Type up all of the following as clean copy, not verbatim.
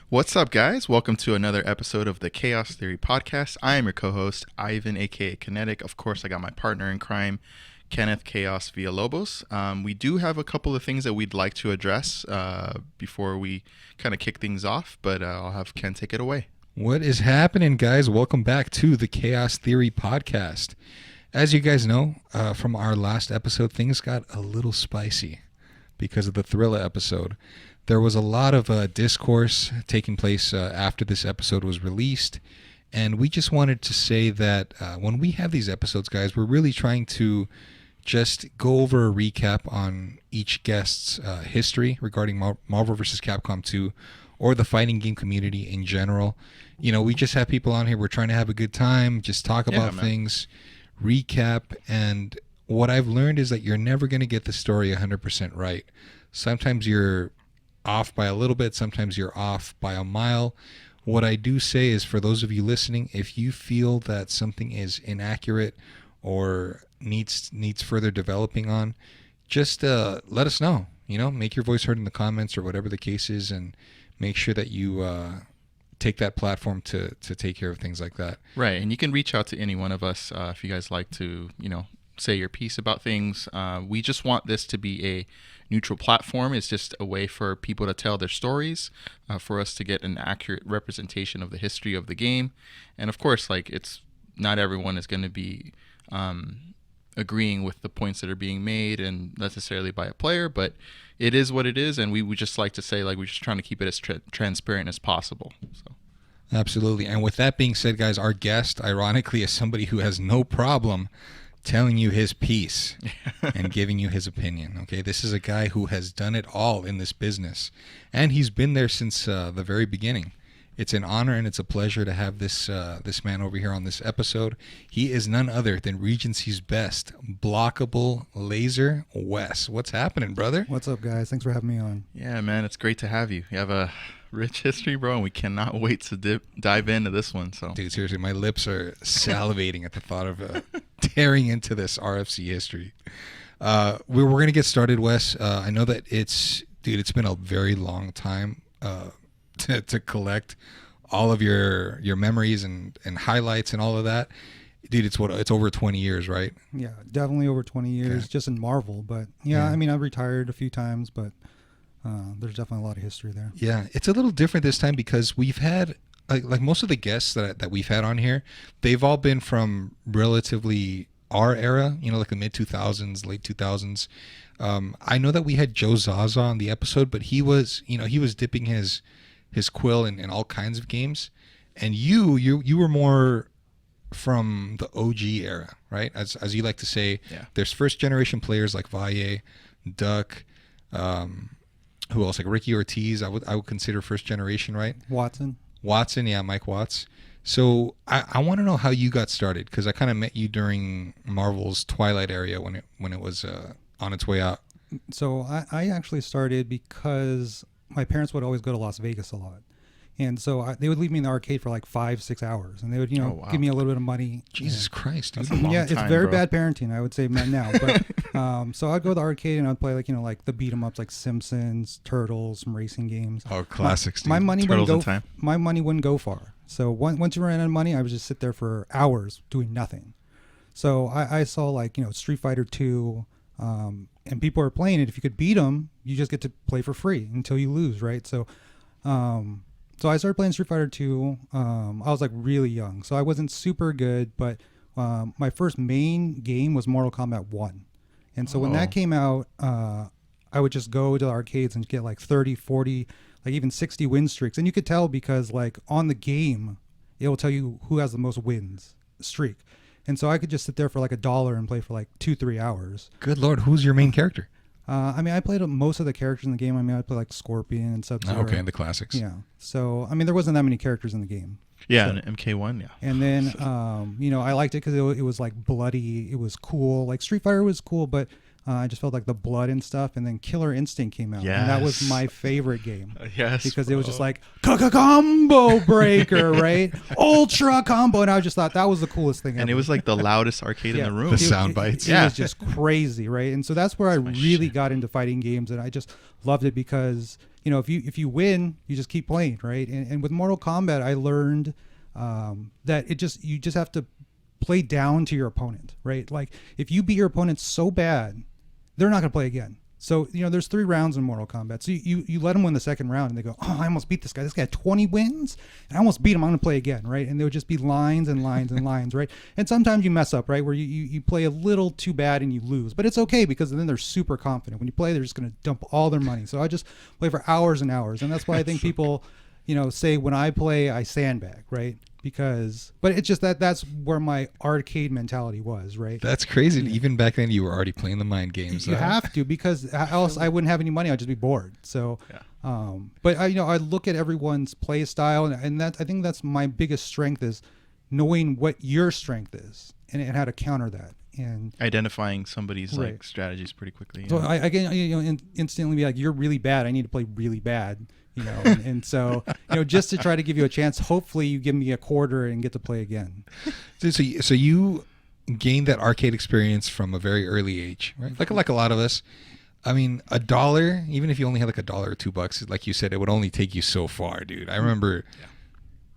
What's up, guys? Welcome to another episode of the Chaos Theory podcast. I am your co-host, Ivan, aka Kinetic. Of course, I got my partner in crime, Kenneth Chaos Villalobos. We do have a couple of things that we'd like to address before we kind of kick things off, but I'll have Ken take it away. What is happening, guys? Welcome back to the Chaos Theory podcast. As you guys know, from our last episode, things got a little spicy because of the Thriller episode. There was a lot of discourse taking place after this episode was released, and we just wanted to say that when we have these episodes, guys, we're really trying to just go over a recap on each guest's history regarding Marvel vs. Capcom 2 or the fighting game community in general. You know, we just have people on here. We're trying to have a good time, just talk about things, recap, and what I've learned is that you're never going to get the story 100% right. Sometimes you're off by a little bit, sometimes you're off by a mile. What I do say is, for those of you listening, if you feel that something is inaccurate or needs further developing on, just let us know. You know, make your voice heard in the comments or whatever the case is, and make sure that you take that platform to take care of things like that. Right, and you can reach out to any one of us if you guys like to, say your piece about things. We just want this to be a neutral platform. It's just a way for people to tell their stories, for us to get an accurate representation of the history of the game. And of course, it's not everyone is going to be agreeing with the points that are being made and necessarily by a player, but it is what it is. And we would just like to say, we're just trying to keep it as transparent as possible. So. Absolutely. And with that being said, guys, our guest, ironically, is somebody who has no problem telling you his piece and giving you his opinion. Okay, this is a guy who has done it all in this business, and he's been there since the very beginning. It's an honor and it's a pleasure to have this man over here on this episode. He is none other than Regency's best, Blockable Laser Wes. What's happening, brother? What's up, guys? Thanks for having me on. Yeah, man, it's great to have you. You have a rich history, bro, and we cannot wait to dive into this one. So, dude, seriously, my lips are salivating at the thought of tearing into this RFC history. We're going to get started, Wes. I know that it's been a very long time to collect all of your memories and highlights and all of that. Dude, it's over 20 years, right? Yeah, definitely over 20 years, just in Marvel. But yeah, I mean, I've retired a few times, but there's definitely a lot of history there. Yeah, it's a little different this time because we've had like most of the guests that we've had on here, they've all been from relatively our era, like the mid 2000s, late 2000s. I know that we had Joe Zaza on the episode, but he was dipping his quill in all kinds of games, and you were more from the OG era, right? As you like to say, there's first generation players like Valle, Duck, who else? Like Ricky Ortiz, I would consider first generation, right? Watson, yeah, Mike Watts. So I want to know how you got started, because I kind of met you during Marvel's Twilight area when it was on its way out. So I actually started because my parents would always go to Las Vegas a lot. And so they would leave me in the arcade for 5-6 hours, and they would, give me a little bit of money. Jesus Christ, dude. It's very bad parenting, I would say now. But so I'd go to the arcade and I'd play the beat 'em ups like Simpsons, Turtles, some racing games. Oh, classics. My money wouldn't go far. So once you ran out of money, I would just sit there for hours doing nothing. So I saw Street Fighter 2, and people are playing it. If you could beat them, you just get to play for free until you lose, right? So. So I started playing Street Fighter 2. I was really young, so I wasn't super good, but my first main game was Mortal Kombat 1. And so when that came out, I would just go to the arcades and get 30, 40, even 60 win streaks. And you could tell because on the game, it will tell you who has the most wins streak. And so I could just sit there for $1 and play for 2-3 hours. Good Lord, who's your main character? I played most of the characters in the game. I played Scorpion and Sub-Zero. Okay, the classics. Yeah. So, there wasn't that many characters in the game. Yeah, so, and MK1, yeah. And then, I liked it because it was bloody. It was cool. Street Fighter was cool, but I just felt like the blood and stuff. And then Killer Instinct came out. And that was Yes. my favorite game. Yes, Because it was just bro. like, combo breaker, right? Ultra combo. And I just thought that was the coolest thing ever. And it was like the loudest arcade in the room. The sound bites. It was just crazy, right? And so that's where I really got into fighting games, and I just loved it because, you know, if you win, you just keep playing, right? And with Mortal Kombat, I learned that you just have to play down to your opponent, right? Like if you beat your opponent so bad, they're not going to play again. So, you know, there's 3 rounds in Mortal Kombat. So you let them win the second round and they go, oh, I almost beat this guy. This guy had 20 wins and I almost beat him. I'm going to play again, right? And there would just be lines and lines and lines, right? And sometimes you mess up, right? Where you play a little too bad and you lose. But it's okay because then they're super confident. When you play, they're just going to dump all their money. So I just play for hours and hours. And that's why I think people, you know, say when I play, I sandbag, right? But it's just that's where my arcade mentality was, right? That's crazy. Even back then, you were already playing the mind games. You have to, because else I wouldn't have any money. I'd just be bored. So, but I look at everyone's play style, and that I think that's my biggest strength is knowing what your strength is and how to counter that. And identifying somebody's Right. like strategies pretty quickly. so I can instantly be like, you're really bad. I need to play really bad. You know, and so, you know, just to try to give you a chance, hopefully you give me a quarter and get to play again. So you gained that arcade experience from a very early age, right? Like a lot of us. I mean, $1, even if you only had like $1 or $2, like you said, it would only take you so far, dude. I remember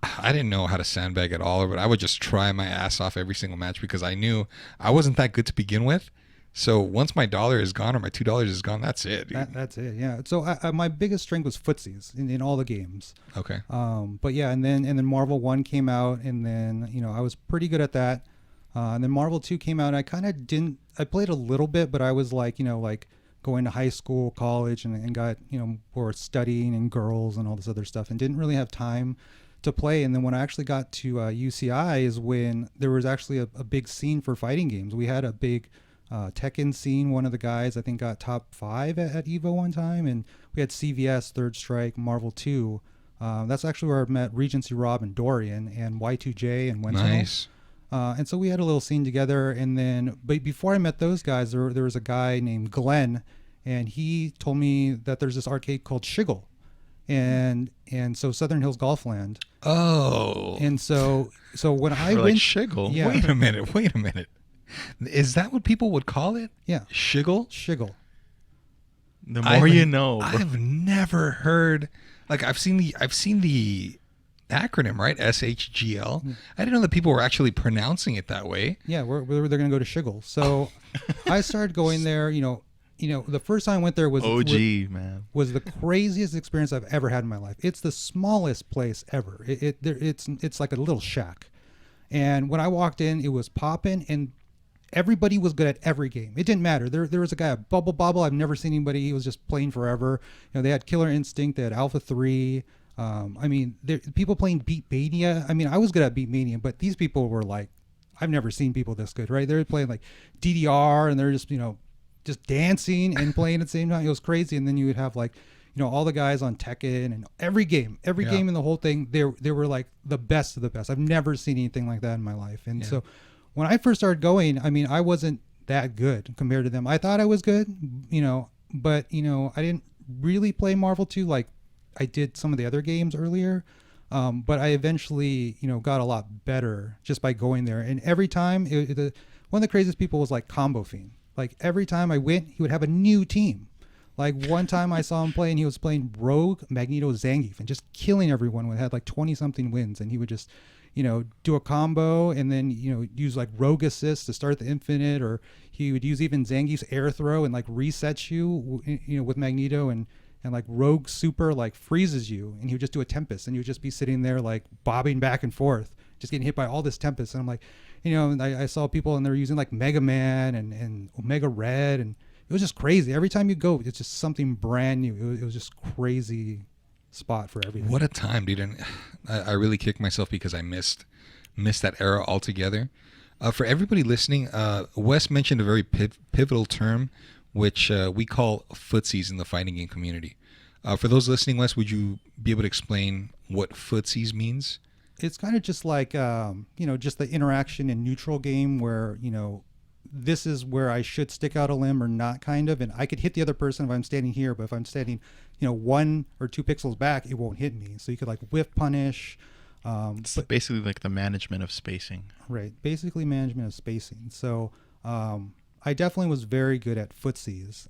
I didn't know how to sandbag at all, but I would just try my ass off every single match because I knew I wasn't that good to begin with. So once my $1 is gone or my $2 is gone, that's it, dude. That's it, yeah. So my biggest strength was Footsies in all the games. Okay. But yeah, and then Marvel 1 came out, and then, you know, I was pretty good at that. And then Marvel 2 came out, and I kind of didn't, I played a little bit, but I was like, you know, like going to high school, college, and got, you know, for studying and girls and all this other stuff, and didn't really have time to play. And then when I actually got to UCI is when there was actually a big scene for fighting games. We had a big Tekken scene. One of the guys I think got top 5 at Evo one time, and we had CVS, Third Strike, Marvel 2. That's actually where I met Regency Rob and Dorian and Y2J and Wenzel. Nice. And so we had a little scene together, and then but before I met those guys, there was a guy named Glenn, and he told me that there's this arcade called Shiggle, and so Southern Hills Golfland. Oh. And so when I Or went, like Shiggle. Yeah. Wait a minute. Is that what people would call it? yeah, Shiggle? Shiggle. The more you know. Bro. I've never heard. Like I've seen the acronym, right? SHGL. I didn't know that people were actually pronouncing it that way. Yeah, they're going to go to Shiggle. So I started going there. You know, the first time I went there was OG, man. was the craziest experience I've ever had in my life. It's the smallest place ever. It's like a little shack. And when I walked in, it was popping, and everybody was good at every game. It didn't matter. There was a guy at Bubble Bobble. I've never seen anybody. He was just playing forever. You know, they had Killer Instinct. They had Alpha 3. I mean, people playing Beat Mania. I mean, I was good at Beat Mania, but these people were like, I've never seen people this good, right? They were playing like DDR, and they're just, you know, just dancing and playing at the same time. It was crazy. And then you would have like, you know, all the guys on Tekken and every game in the whole thing, they were like the best of the best. I've never seen anything like that in my life. And so when I first started going, I mean, I wasn't that good compared to them. I thought I was good, you know, but, you know, I didn't really play Marvel 2 like I did some of the other games earlier. But I eventually, you know, got a lot better just by going there. And every time, one of the craziest people was like Combo Fiend. Like every time I went, he would have a new team. Like one time I saw him play, and he was playing Rogue, Magneto, Zangief, and just killing everyone. Had like 20-something wins, and he would just, you know, do a combo and then, you know, use like Rogue Assist to start the infinite, or he would use even Zangief's air throw and like resets you, you know, with Magneto, and like Rogue Super like freezes you, and he would just do a Tempest, and you would just be sitting there like bobbing back and forth, just getting hit by all this Tempest. And I'm like, you know, and I saw people, and they were using like Mega Man and Omega Red, and it was just crazy. Every time you go, it's just something brand new. It was just crazy spot for everything. What a time, dude. And I really kicked myself because I missed that era altogether. For everybody listening, Wes mentioned a very pivotal term, which we call footsies in the fighting game community. For those listening, Wes, would you be able to explain what footsies means? It's kind of just like, you know, just the interaction in neutral game where, you know, this is where I should stick out a limb or not, kind of. And I could hit the other person if I'm standing here, but if I'm standing, 1 or 2 pixels back, it won't hit me. So you could like whiff punish. It's basically like the management of spacing. Right. Basically management of spacing. So I definitely was very good at footsies.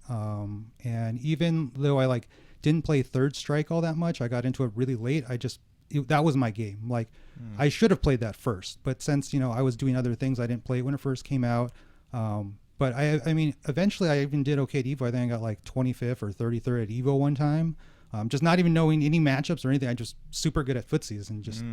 And even though I didn't play Third Strike all that much, I got into it really late. That was my game. I should have played that first, but since I was doing other things, I didn't play it when it first came out. But I mean, eventually I even did okay at Evo. I think I got 25th or 33rd at Evo one time. Just not even knowing any matchups or anything. I just super good at footsies and just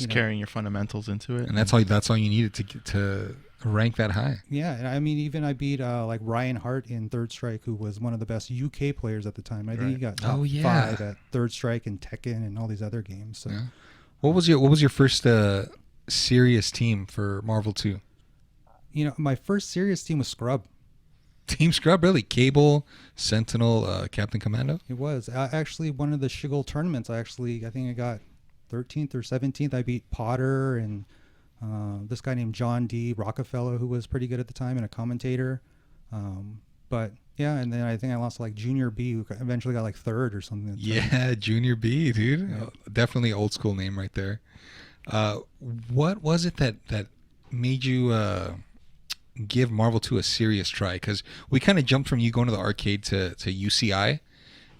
carrying your fundamentals into it. And that's all you needed to rank that high. Yeah, and I mean, even I beat Ryan Hart in Third Strike, who was one of the best UK players at the time. I think he got top 5 at Third Strike and Tekken and all these other games. So, yeah. What was your first serious team for Marvel 2? My first serious team was Scrub. Team Scrub, really? Cable, Sentinel, Captain Commando? It was actually one of the Shiggle tournaments. I think I got 13th or 17th. I beat Potter and this guy named John D. Rockefeller, who was pretty good at the time and a commentator. But yeah, and then I think I lost Junior B, who eventually got 3rd or something. Yeah, Junior B, dude. Yeah. Definitely old school name right there. What was it that made you give Marvel 2 a serious try? Because we kind of jumped from you going to the arcade to UCI,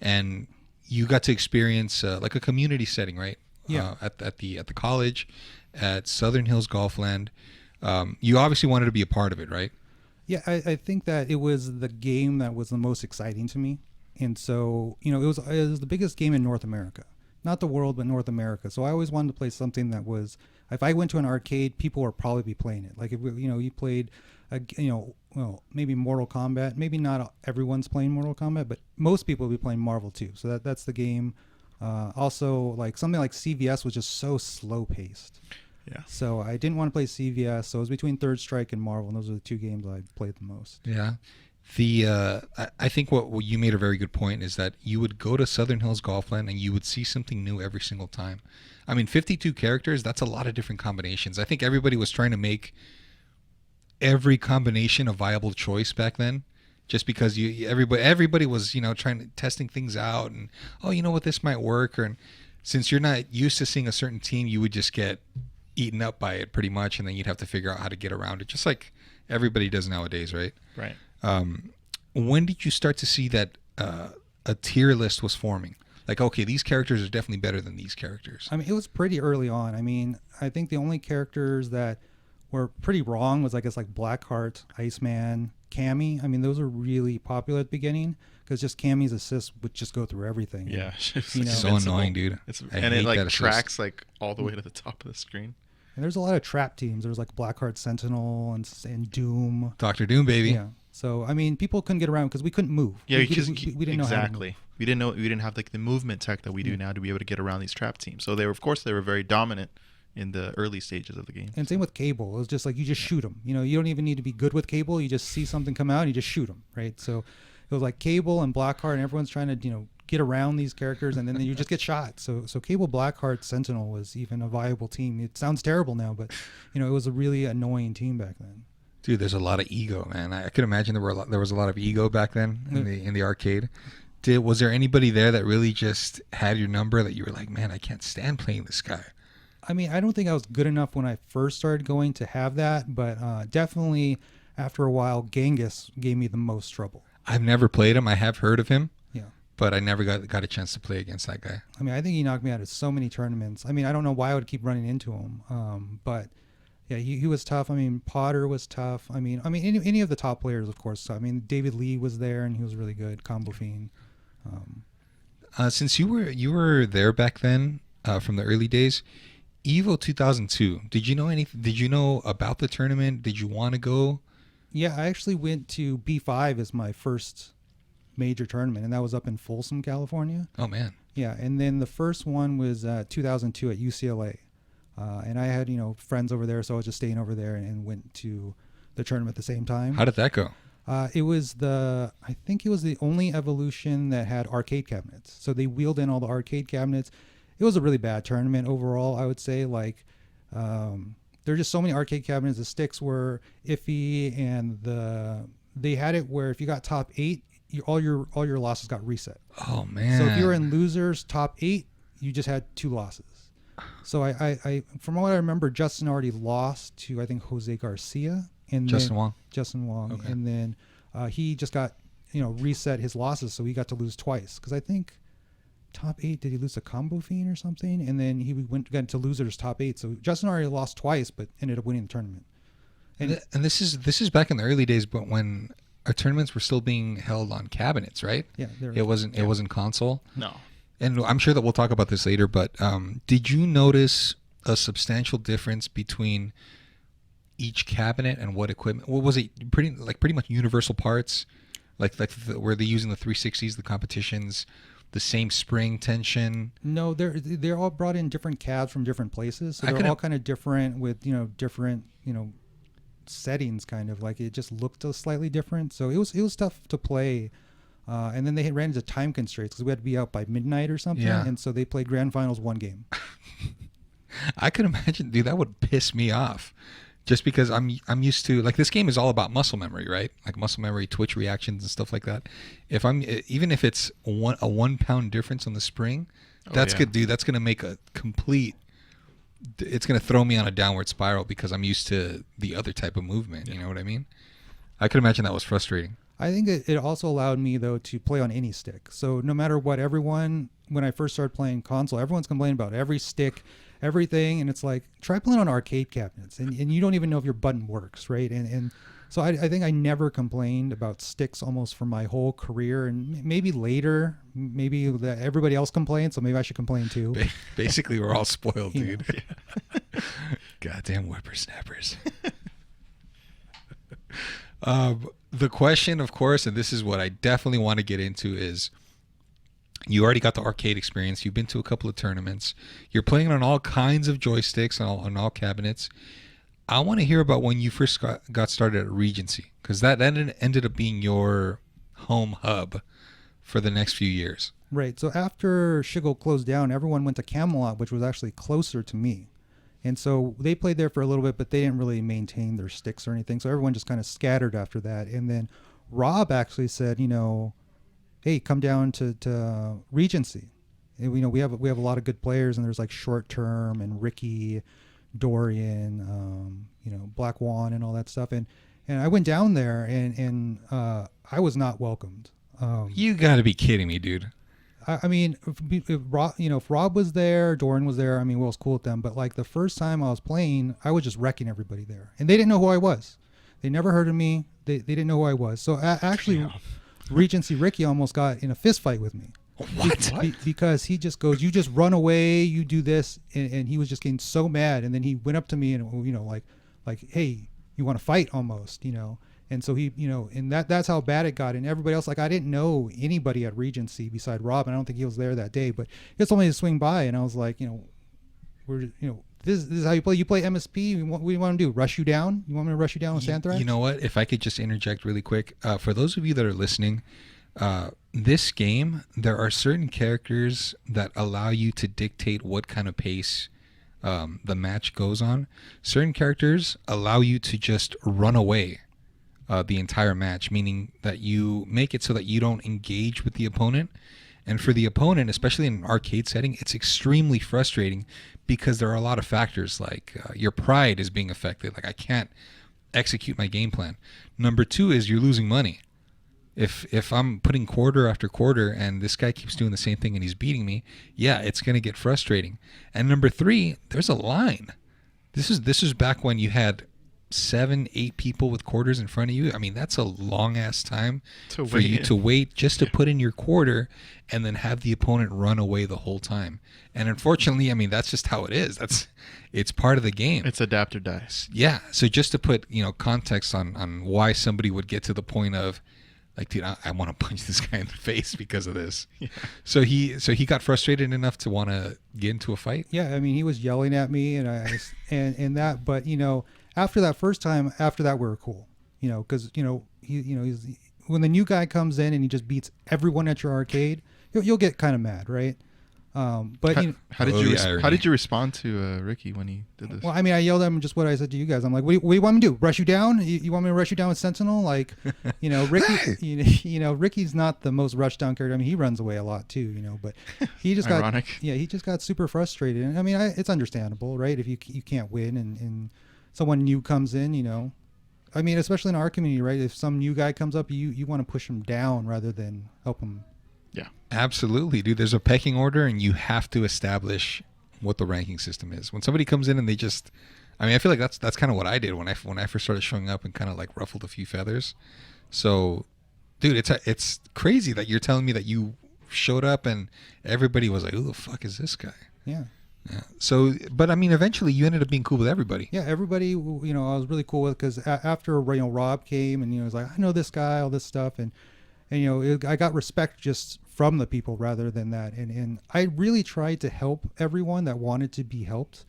and you got to experience a community setting, right? Yeah. At the college, at Southern Hills Golfland. You obviously wanted to be a part of it, right? Yeah, I think that it was the game that was the most exciting to me, and so it was the biggest game in North America, not the world, but North America. So I always wanted to play something that was, if I went to an arcade, people would probably be playing it. If you played, maybe Mortal Kombat. Maybe not everyone's playing Mortal Kombat, but most people will be playing Marvel 2. So that's the game. Also, something like CVS was just so slow paced. Yeah. So I didn't want to play CVS. So it was between Third Strike and Marvel, and those are the 2 games I played the most. Yeah. I think what you made a very good point is that you would go to Southern Hills Golfland and you would see something new every single time. I mean, 52 characters, that's a lot of different combinations. I think everybody was trying to make every combination a viable choice back then, just because everybody was testing things out and this might work, and since you're not used to seeing a certain team, you would just get eaten up by it pretty much, and then you'd have to figure out how to get around it, just like everybody does nowadays, right? Right. When did you start to see that a tier list was forming? Okay, these characters are definitely better than these characters. I mean, it was pretty early on. I mean, I think the only characters that were pretty wrong was Blackheart, Iceman, Cammy. I mean, those were really popular at the beginning because just Cammy's assist would just go through everything. Yeah, so annoying, dude. It tracks all the way to the top of the screen. And there's a lot of trap teams. There's Blackheart, Sentinel, and Doom. Dr. Doom, baby. Yeah. So I mean, people couldn't get around because we couldn't move. Yeah, we didn't know how to move. We didn't have the movement tech that we do now to be able to get around these trap teams. So they were very dominant in the early stages of the game. And same with Cable. It was just you just shoot them. You don't even need to be good with Cable. You just see something come out and you just shoot them, right? So it was Cable and Blackheart, and everyone's trying to get around these characters, and then you just get shot. So Cable, Blackheart, Sentinel was even a viable team. It sounds terrible now, but it was a really annoying team back then. Dude, there's a lot of ego, man. I could imagine there was a lot of ego back then in the arcade. Was there anybody there that really just had your number that you were like, man, I can't stand playing this guy? I mean, I don't think I was good enough when I first started going to have that, but definitely after a while, Genghis gave me the most trouble. I've never played him. I have heard of him. Yeah. But I never got a chance to play against that guy. I mean, I think he knocked me out of so many tournaments. I mean, I don't know why I would keep running into him, but yeah, he was tough. I mean, Potter was tough. I mean, any of the top players, of course. I mean, David Lee was there, and he was really good. Combo Fiend. Since you were there back then, from the early days, Evo 2002. Did you know anything? Did you know about the tournament? Did you want to go? Yeah, I actually went to B5 as my first major tournament, and that was up in Folsom, California. Oh man. Yeah, and then the first one was 2002 at UCLA, and I had friends over there, so I was just staying over there and went to the tournament at the same time. How did that go? It was I think it was the only evolution that had arcade cabinets. So they wheeled in all the arcade cabinets. It was a really bad tournament overall, I would say. there are just so many arcade cabinets. The sticks were iffy, and they had it where if you got top 8, all your losses got reset. Oh man! So if you were in losers top 8, you just had 2 losses. So I from what I remember, Justin already lost to I think Jose Garcia and Justin Wong, okay. and then he just got reset his losses, so he got to lose twice because I think top 8 did he lose to Combo Fiend or something, and then he got to losers top 8. So Justin already lost twice, but ended up winning the tournament. And this is back in the early days, but when our tournaments were still being held on cabinets, right? Yeah, it wasn't console. No. And I'm sure that we'll talk about this later, but did you notice a substantial difference between each cabinet and what equipment? What was it? Pretty much universal parts, were they using the 360s, the competitions, the same spring tension? No, they're all brought in different cabs from different places, so they're all kind of different with different settings, kind of like it just looked slightly different. So it was tough to play. And then they ran into time constraints because we had to be out by midnight or something. Yeah. And so they played grand finals 1 game. I could imagine, dude, that would piss me off. Just because I'm used to, like, this game is all about muscle memory, right? Like muscle memory, twitch reactions and stuff like that. Even if it's a 1 pound difference on the spring, that's good, dude. That's going to make it's going to throw me on a downward spiral because I'm used to the other type of movement. You know what I mean? I could imagine that was frustrating. I think it also allowed me, though, to play on any stick. So no matter what, when I first started playing console, everyone's complaining about every stick, everything. And it's like, try playing on arcade cabinets. And you don't even know if your button works, right? And so I think I never complained about sticks almost for my whole career. And maybe later, maybe that everybody else complains, so maybe I should complain too. Basically, we're all spoiled, dude. Goddamn whippersnappers. The question, of course, and this is what I definitely want to get into, is you already got the arcade experience. You've been to a couple of tournaments. You're playing on all kinds of joysticks on all cabinets. I want to hear about when you first got started at Regency, because that ended up being your home hub for the next few years. Right. So after Shiggle closed down, everyone went to Camelot, which was actually closer to me. And so they played there for a little bit, but they didn't really maintain their sticks or anything. So everyone just kind of scattered after that. And then Rob actually said, hey, come down to Regency. And, we have a lot of good players, and there's like Short Term and Ricky, Dorian, Black Juan and all that stuff. And I went down there and I was not welcomed. You got to be kidding me, dude. I mean, if Rob was there, Doran was there, I mean, was cool with them. But like the first time I was playing, I was just wrecking everybody there. And they didn't know who I was. They never heard of me. They didn't know who I was. So actually, Regency Ricky almost got in a fist fight with me. What? Because he just goes, you just run away, you do this. And he was just getting so mad. And then he went up to me and, like, hey, you want to fight almost, And so he, and that's how bad it got. And everybody else, like, I didn't know anybody at Regency beside Rob, and I don't think he was there that day, but he just told me to swing by, and I was like, this is how you play. You play MSP. What do you want to do? Rush you down? You want me to rush you down with Santhrax? You know what? If I could just interject really quick, for those of you that are listening, this game, there are certain characters that allow you to dictate what kind of pace the match goes on. Certain characters allow you to just run away the entire match, meaning that you make it so that you don't engage with the opponent. And for the opponent, especially in an arcade setting, it's extremely frustrating because there are a lot of factors, like your pride is being affected. Like, I can't execute my game plan. Number 2 is you're losing money. If I'm putting quarter after quarter and this guy keeps doing the same thing and he's beating me, yeah, it's going to get frustrating. And number 3, there's a line. This is back when you had 7-8 people with quarters in front of you. I mean, that's a long ass time for you to wait just to put in your quarter and then have the opponent run away the whole time. And unfortunately, I mean, that's just how it is. It's part of the game. It's adapt or die. Yeah. So just to put, context on why somebody would get to the point of, like, dude, I want to punch this guy in the face because of this. Yeah. So he got frustrated enough to want to get into a fight. Yeah, I mean, he was yelling at me, and that. But after that first time, after that we were cool. Because he's when the new guy comes in and he just beats everyone at your arcade, you'll get kind of mad, right? But how did you respond to Ricky when he did this? well, I mean, I yelled at him just what I said to you guys. I'm like, what do you want me to do? Rush you down? You want me to rush you down with Sentinel? Like, Ricky, Ricky's not the most rushed down character. I mean, he runs away a lot too, but he just he just got super frustrated. And I mean, it's understandable, right? If you can't win and someone new comes in, I mean, especially in our community, right? If some new guy comes up, you want to push him down rather than help him. Yeah, absolutely, dude. There's a pecking order, and you have to establish what the ranking system is. When somebody comes in and I feel like that's kind of what I did when I first started showing up and kind of like ruffled a few feathers. So, dude, it's crazy that you're telling me that you showed up and everybody was like, "Who the fuck is this guy?" Yeah. Yeah. So, but I mean, eventually you ended up being cool with everybody. Yeah, everybody. I was really cool with because after Rob came and he was like, "I know this guy, all this stuff," and I got respect just from the people rather than that. And I really tried to help everyone that wanted to be helped.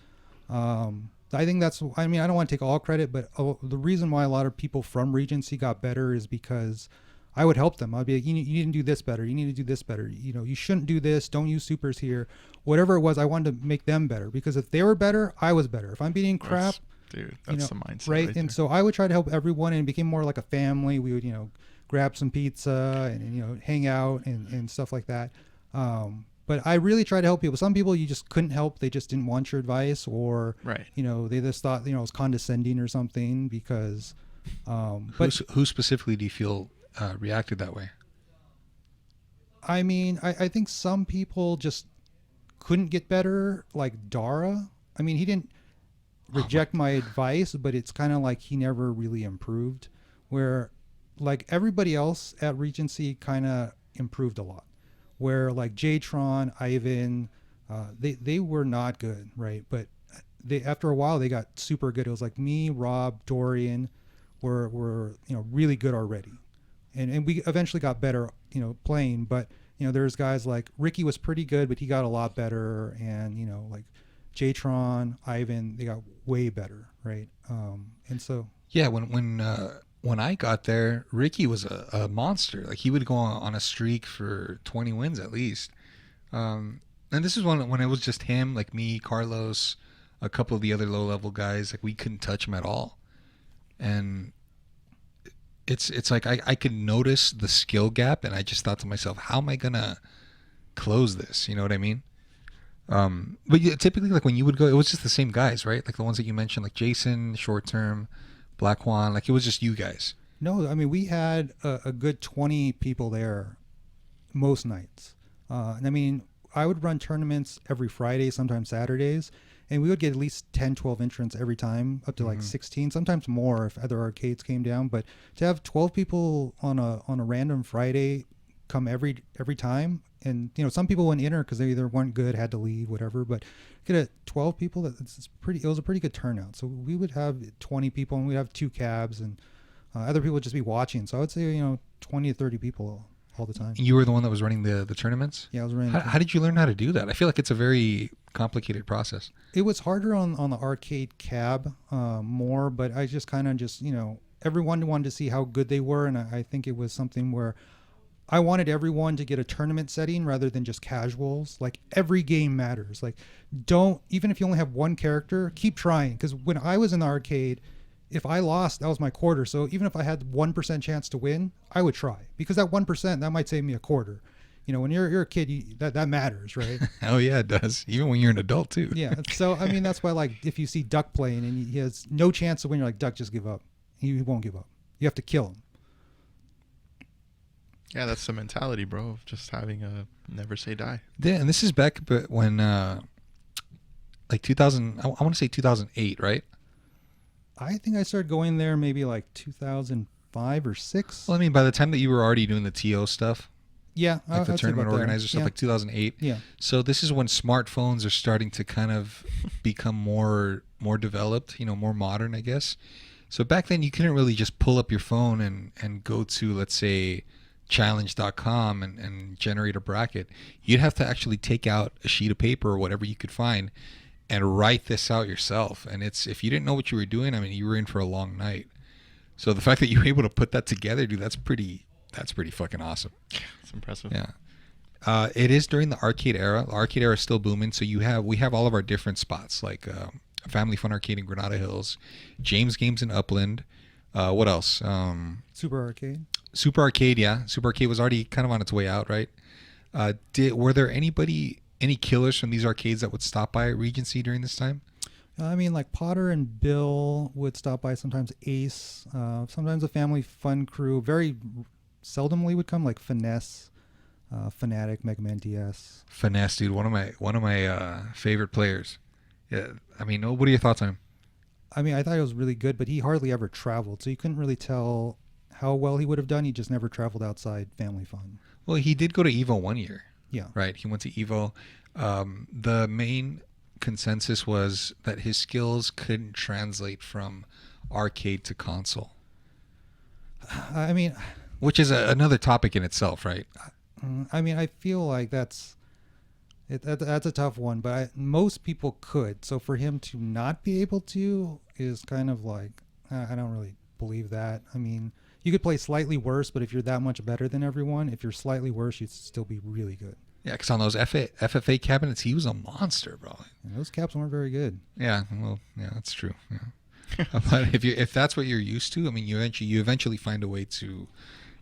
I think I don't want to take all credit, but the reason why a lot of people from Regency got better is because I would help them. I'd be like, you need to do this better. You need to do this better. You shouldn't do this. Don't use supers here. Whatever it was, I wanted to make them better because if they were better, I was better. If I'm beating crap, that's the mindset. Right. And so I would try to help everyone and it became more like a family. We would, grab some pizza and hang out and stuff like that. But I really try to help people. Some people you just couldn't help; they just didn't want your advice, or right. They just thought it was condescending or something. Because, who specifically do you feel reacted that way? I mean, I think some people just couldn't get better, like Dara. I mean, he didn't reject my advice, but it's kind of like he never really improved. Where like everybody else at Regency kind of improved a lot, where like Jtron, Ivan, they were not good, right? But after a while they got super good. It was like me, Rob, Dorian were really good already, and we eventually got better, playing. But there's guys like Ricky was pretty good, but he got a lot better, and like Jtron, Ivan, they got way better, right? And so yeah, when I got there, Ricky was a monster. Like he would go on a streak for 20 wins at least. And this is when it was just him, like me, Carlos, a couple of the other low-level guys. Like we couldn't touch him at all. And it's like I could notice the skill gap, and I just thought to myself, how am I gonna close this? You know what I mean? But yeah, typically, like when you would go, it was just the same guys, right? Like the ones that you mentioned, like Jason, Short Term, Black Juan, like it was just you guys. No, I mean we had a good 20 people there most nights. And I mean I would run tournaments every Friday, sometimes Saturdays, and we would get at least 10, 12 entrants every time, up to like 16, sometimes more if other arcades came down. But to have 12 people on a random Friday come every time, and some people wouldn't enter because they either weren't good, had to leave, whatever. But get at 12 people, it was a pretty good turnout. So we would have 20 people, and we'd have 2 cabs, and other people would just be watching. So I would say 20 to 30 people all the time. You were the one that was running the tournaments? Yeah, I was running. How did you learn how to do that? I feel like it's a very complicated process. It was harder on the arcade cab more, but I just kind of everyone wanted to see how good they were, and I think it was something where I wanted everyone to get a tournament setting rather than just casuals. Like every game matters. Like even if you only have one character, keep trying. Because when I was in the arcade, if I lost, that was my quarter. So even if I had 1% chance to win, I would try, because that 1%, that might save me a quarter. When you're a kid, that matters, right? Oh yeah, it does. Even when you're an adult too. Yeah. So I mean, that's why, like, if you see Duck playing and he has no chance to win, you're like, Duck, just give up. He won't give up. You have to kill him. Yeah, that's the mentality, bro, of just having a never say die. Yeah, and this is back when, like 2000, I want to say 2008, right? I think I started going there maybe like 2005 or 6. Well, I mean, by the time that you were already doing the TO stuff. Yeah. Like the tournament organizer stuff, like 2008. Yeah. So this is when smartphones are starting to kind of become more developed, more modern, I guess. So back then you couldn't really just pull up your phone and go to, let's say, challenge.com and generate a bracket. You'd have to actually take out a sheet of paper or whatever you could find and write this out yourself. And if you didn't know what you were doing, I mean, you were in for a long night. So the fact that you were able to put that together, dude, that's pretty fucking awesome. It's impressive. Yeah. It is during the arcade era. The arcade era is still booming. So we have all of our different spots, like Family Fun Arcade in Granada Hills, James Games in Upland. What else? Super Arcade. Super Arcade, yeah. Super Arcade was already kind of on its way out, right? Were there any killers from these arcades that would stop by at Regency during this time? I mean, like Potter and Bill would stop by. Sometimes Ace. Sometimes a Family Fun crew. Very seldomly would come, like Finesse, Fanatic, Mega Man DS. Finesse, dude, one of my favorite players. Yeah, I mean, what are your thoughts on him? I mean, I thought he was really good, but he hardly ever traveled, so you couldn't really tell how well he would have done. He just never traveled outside Family Fun. Well, he did go to Evo one year. Yeah. Right. He went to Evo. The main consensus was that his skills couldn't translate from arcade to console. I mean, which is another topic in itself, right? I mean, I feel like that's a tough one, but most people could. So for him to not be able to is kind of like, I don't really believe that. I mean, you could play slightly worse, but if you're that much better than everyone, if you're slightly worse, you'd still be really good. Yeah, because on those FFA cabinets, he was a monster, bro. And those caps weren't very good. Yeah, well, yeah, that's true. Yeah. But if that's what you're used to, I mean, you eventually find a way to,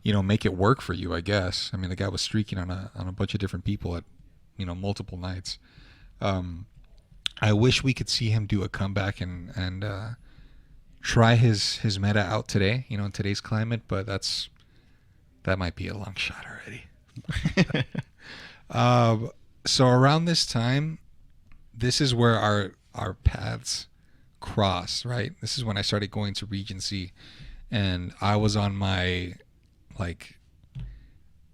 make it work for you, I guess. I mean, the guy was streaking on a bunch of different people at, multiple nights. I wish we could see him do a comeback and try his meta out today, in today's climate, but that might be a long shot already. So around this time, this is where our paths crossed, right? This is when I started going to Regency, and I was on my,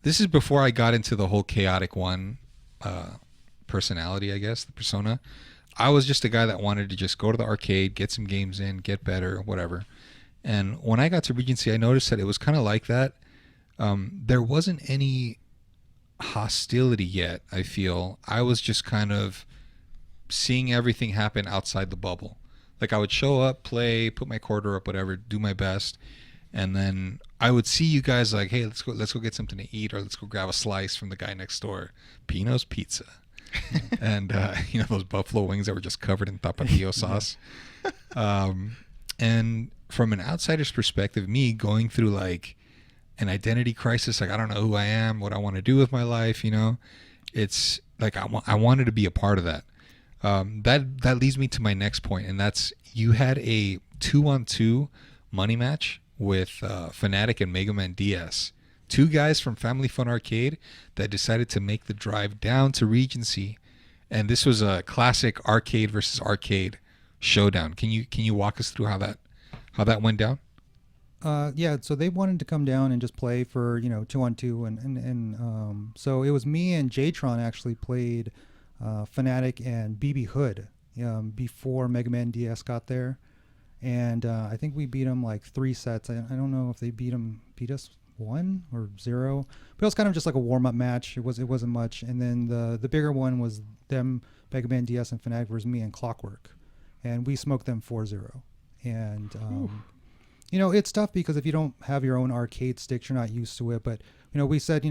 this is before I got into the whole chaotic one personality, I guess, the persona. I was just a guy that wanted to just go to the arcade, get some games in, get better, whatever. And when I got to Regency, I noticed that it was kind of like that. There wasn't any hostility yet. I feel I was just kind of seeing everything happen outside the bubble. Like I would show up, play, put my quarter up, whatever, do my best, and then I would see you guys like, hey, let's go get something to eat, or let's go grab a slice from the guy next door, Pino's Pizza. And those buffalo wings that were just covered in tapatio sauce. And from an outsider's perspective, me going through like an identity crisis, like I don't know who I am, what I want to do with my life, it's like I wanted to be a part of that. That leads me to my next point, and that's you had a 2-on-2 money match with Fanatic and Mega Man DS. Two guys from Family Fun Arcade that decided to make the drive down to Regency, and this was a classic arcade versus arcade showdown. Can you walk us through how that went down? Yeah, so they wanted to come down and just play for 2-on-2, and so it was me and Jtron actually played Fanatic and BB Hood before Mega Man DS got there, and I think we beat them like 3 sets. I don't know if they beat us 1 or 0, but it was kind of just like a warm-up match. It wasn't much, and then the bigger one was them, Mega Man DS and Fanatic versus me and Clockwork, and we smoked them 4-0. And it's tough because if you don't have your own arcade sticks, you're not used to it. But we said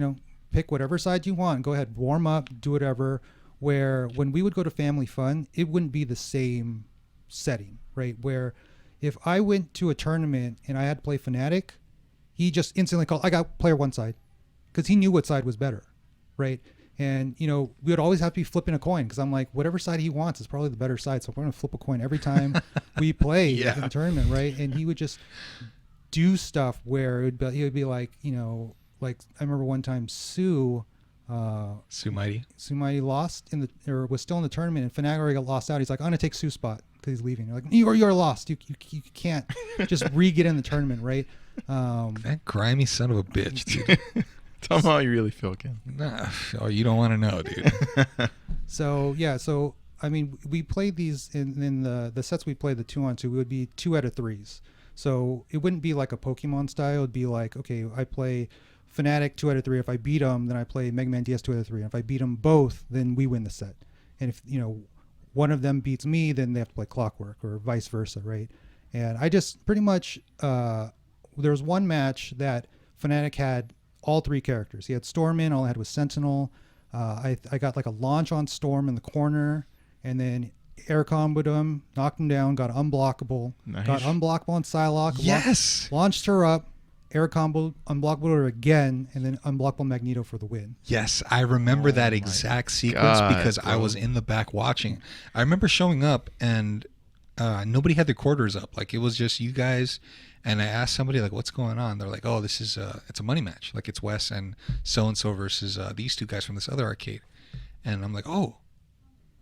pick whatever side you want, go ahead, warm up, do whatever. Where when we would go to Family Fun, it wouldn't be the same setting, right? Where if I went to a tournament and I had to play Fanatic, he just instantly called, I got player one side, because he knew what side was better, right? And, we would always have to be flipping a coin, because I'm like, whatever side he wants is probably the better side, so we're going to flip a coin every time we play in the tournament, right? And he would just do stuff where he would be like, like I remember one time Sue Mighty lost was still in the tournament, and Fanatic already got lost out. He's like, I'm going to take Sue's spot, because he's leaving. You're like, you're lost. You can't just re-get in the tournament, right? That grimy son of a bitch, dude. Tell me how you really feel, Ken. Nah, you don't want to know, dude. So I mean, we played these in the sets we played, the 2-on-2, we would be 2 out of 3s. So it wouldn't be like a Pokemon style. It'd be like, okay, I play Fanatic 2 out of 3. If I beat them, then I play Mega Man DS 2 out of 3. And if I beat them both, then we win the set. And if one of them beats me, then they have to play Clockwork, or vice versa, right? And I just pretty much there was one match that Fanatic had all 3 characters. He had Stormin, all I had was Sentinel. I got like a launch on Storm in the corner, and then air comboed him, knocked him down, got unblockable, Nice. got unblockable on Psylocke. Yes. Launched her up, air combo, unblockable her again, and then unblockable Magneto for the win. Yes, I remember that my exact sequence God, because I bro. was in the back watching. I remember showing up and nobody had their quarters up. Like it was just you guys. And I asked somebody like, "What's going on?" They're like, "Oh, this is it's a money match. Like it's Wes and so versus these two guys from this other arcade." And I'm like, "Oh."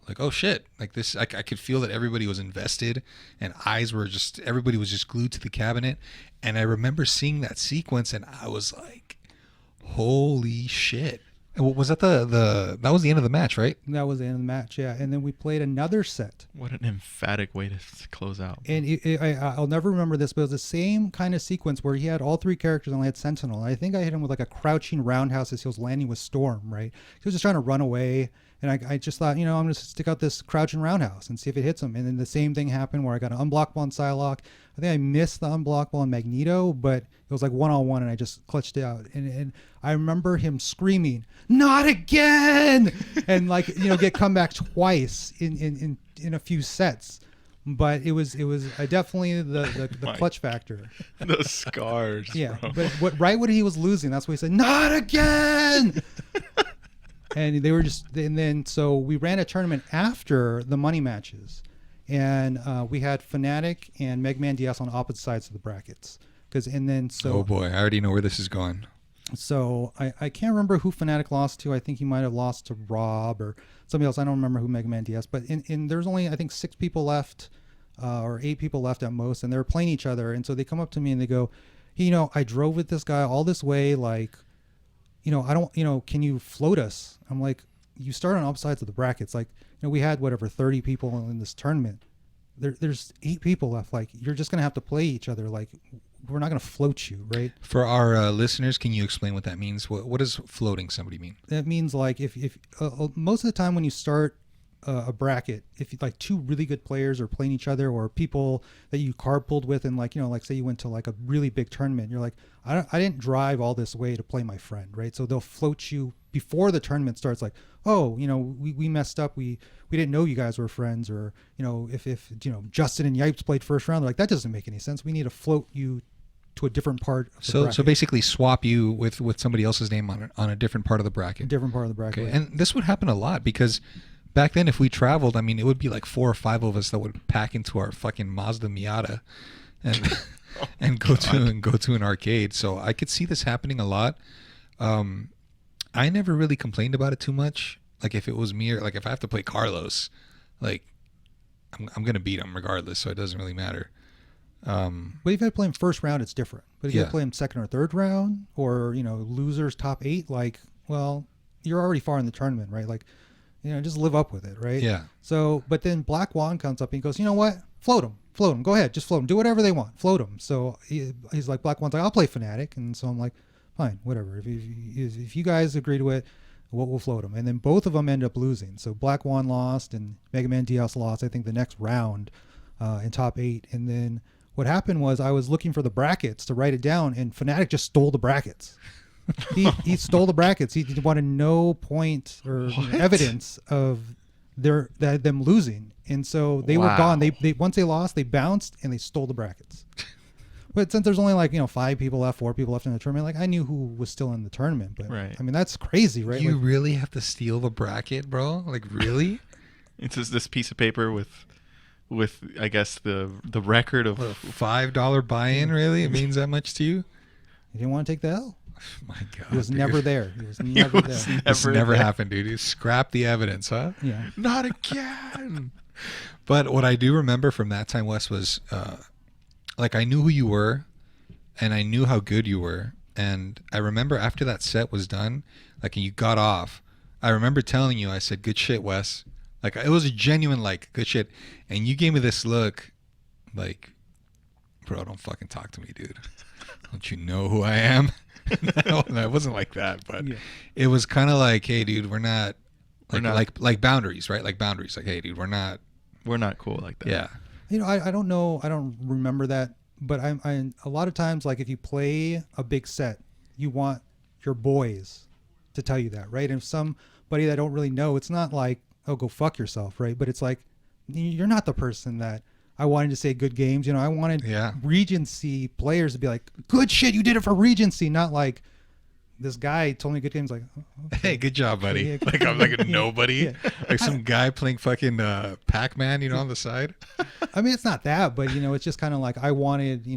Like, oh shit, like this, I could feel that everybody was invested and everybody was just glued to the cabinet. And I remember seeing that sequence and I was like, holy shit. And was that that was the end of the match, right? That was the end of the match, yeah. And then we played another set. What an emphatic way to close out. And I'll never remember this, but it was the same kind of sequence where he had all three characters and I had Sentinel. I think I hit him with like a crouching roundhouse as he was landing with Storm, right? He was just trying to run away. And I just thought, I'm going to stick out this crouching roundhouse and see if it hits him. And then the same thing happened where I got an unblockable on Psylocke. I think I missed the unblockable on Magneto, but it was like one-on-one and I just clutched it out. And I remember him screaming, "Not again!" and like, get come back twice in a few sets. But it was definitely the clutch factor. Those scars. Yeah. Bro. But right when he was losing, that's what he said, "Not again!" And they were so we ran a tournament after the money matches, and we had Fnatic and Mega Man DS on opposite sides of the brackets. Oh boy, I already know where this is going. So I can't remember who Fnatic lost to. I think he might have lost to Rob or somebody else. I don't remember who Mega Man DS. But there's only I think 6 people left, or 8 people left at most, and they were playing each other. And so they come up to me and they go, "Hey, I drove with this guy all this way, like." I don't, can you float us? I'm like, you start on opposite sides of the brackets. Like, we had 30 people in this tournament. There's 8 people left. Like, you're just going to have to play each other. Like, we're not going to float you, right? For our listeners, can you explain what that means? What does floating somebody mean? That means like if most of the time when you start a bracket, if like 2 really good players are playing each other or people that you carpooled with and like, like say you went to like a really big tournament, you're like, I didn't drive all this way to play my friend, right? So they'll float you before the tournament starts like, oh, we messed up. We didn't know you guys were friends, or, if Justin and Yipes played first round, they're like, that doesn't make any sense. We need to float you to a different part of the bracket. So basically swap you with somebody else's name on a different part of the bracket. Different part of the bracket. Okay. And this would happen a lot because back then if we traveled, I mean, it would be like 4 or 5 of us that would pack into our fucking Mazda Miata and and go to an arcade. So I could see this happening a lot. I never really complained about it too much. Like if it was me or like if I have to play Carlos, like I'm gonna beat him regardless, so it doesn't really matter. But if you play him first round, it's different. But if you play him second or third round, or losers top 8, like, well, you're already far in the tournament, right? Like, just live up with it, right? Yeah. So, but then Black Juan comes up and he goes, "You know what? Float him. Go ahead, just float him. Do whatever they want. Float him." So he's like, Black Juan's like, "I'll play Fnatic," and so I'm like, "Fine, whatever. If you guys agree to it, we'll float him." And then both of them end up losing. So Black Juan lost and Mega Man DS lost, I think, the next round in top 8. And then what happened was I was looking for the brackets to write it down, and Fnatic just stole the brackets. He stole the brackets. He wanted no point or evidence of them losing, and so they were gone. They once they lost, they bounced and they stole the brackets. But since there's only like 5 people left, 4 people left in the tournament, like I knew who was still in the tournament. But right. I mean that's crazy, right? You really have to steal the bracket, bro? Like really? It's just this piece of paper with I guess the record of $5 buy-in. Really, it means that much to you? You didn't want to take the L. My God, he was dude. never there. He was never there. This never happened, dude. You scrap the evidence, huh? Yeah. Not again. But what I do remember from that time, Wes, was like I knew who you were, and I knew how good you were, and I remember after that set was done, like you got off, I remember telling you, I said, "Good shit, Wes." Like it was a genuine like good shit, and you gave me this look, like, bro, don't fucking talk to me, dude. Don't you know who I am? No, it wasn't like that, but it was kind of like, hey, dude, we're not like boundaries, right? Like boundaries, like, hey, dude, we're not cool like that. Yeah. I don't know. I don't remember that, but I a lot of times, like if you play a big set, you want your boys to tell you that, right? And if buddy that I don't really know, it's not like, oh, go fuck yourself, right? But it's like, you're not the person that I wanted to say good games. I wanted Regency players to be like, good shit, you did it for Regency, not like this guy told me good games. Like, oh, okay. Hey, good job, buddy. Yeah. Like I'm like a nobody, Yeah. like some guy playing fucking Pac-Man, on the side. I mean, it's not that, but it's just kind of like I wanted,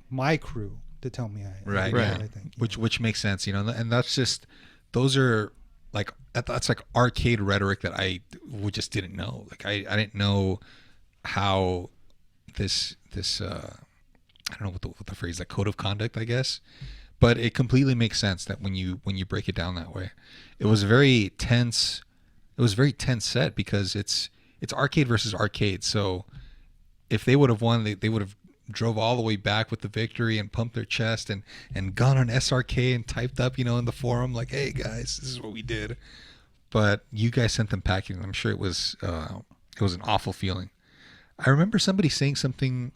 my crew to tell me Right. I think, Which makes sense, and that's just, those are like, that's like arcade rhetoric that I just didn't know. Like I didn't know how this I don't know what the phrase, like code of conduct, I guess, but it completely makes sense that when you break it down that way. It was very tense. It was a very tense set because it's arcade versus arcade. So if they would have won, they would have drove all the way back with the victory and pumped their chest and gone on SRK and typed up, in the forum like, hey guys, this is what we did. But you guys sent them packing. I'm sure it was an awful feeling. I remember somebody saying something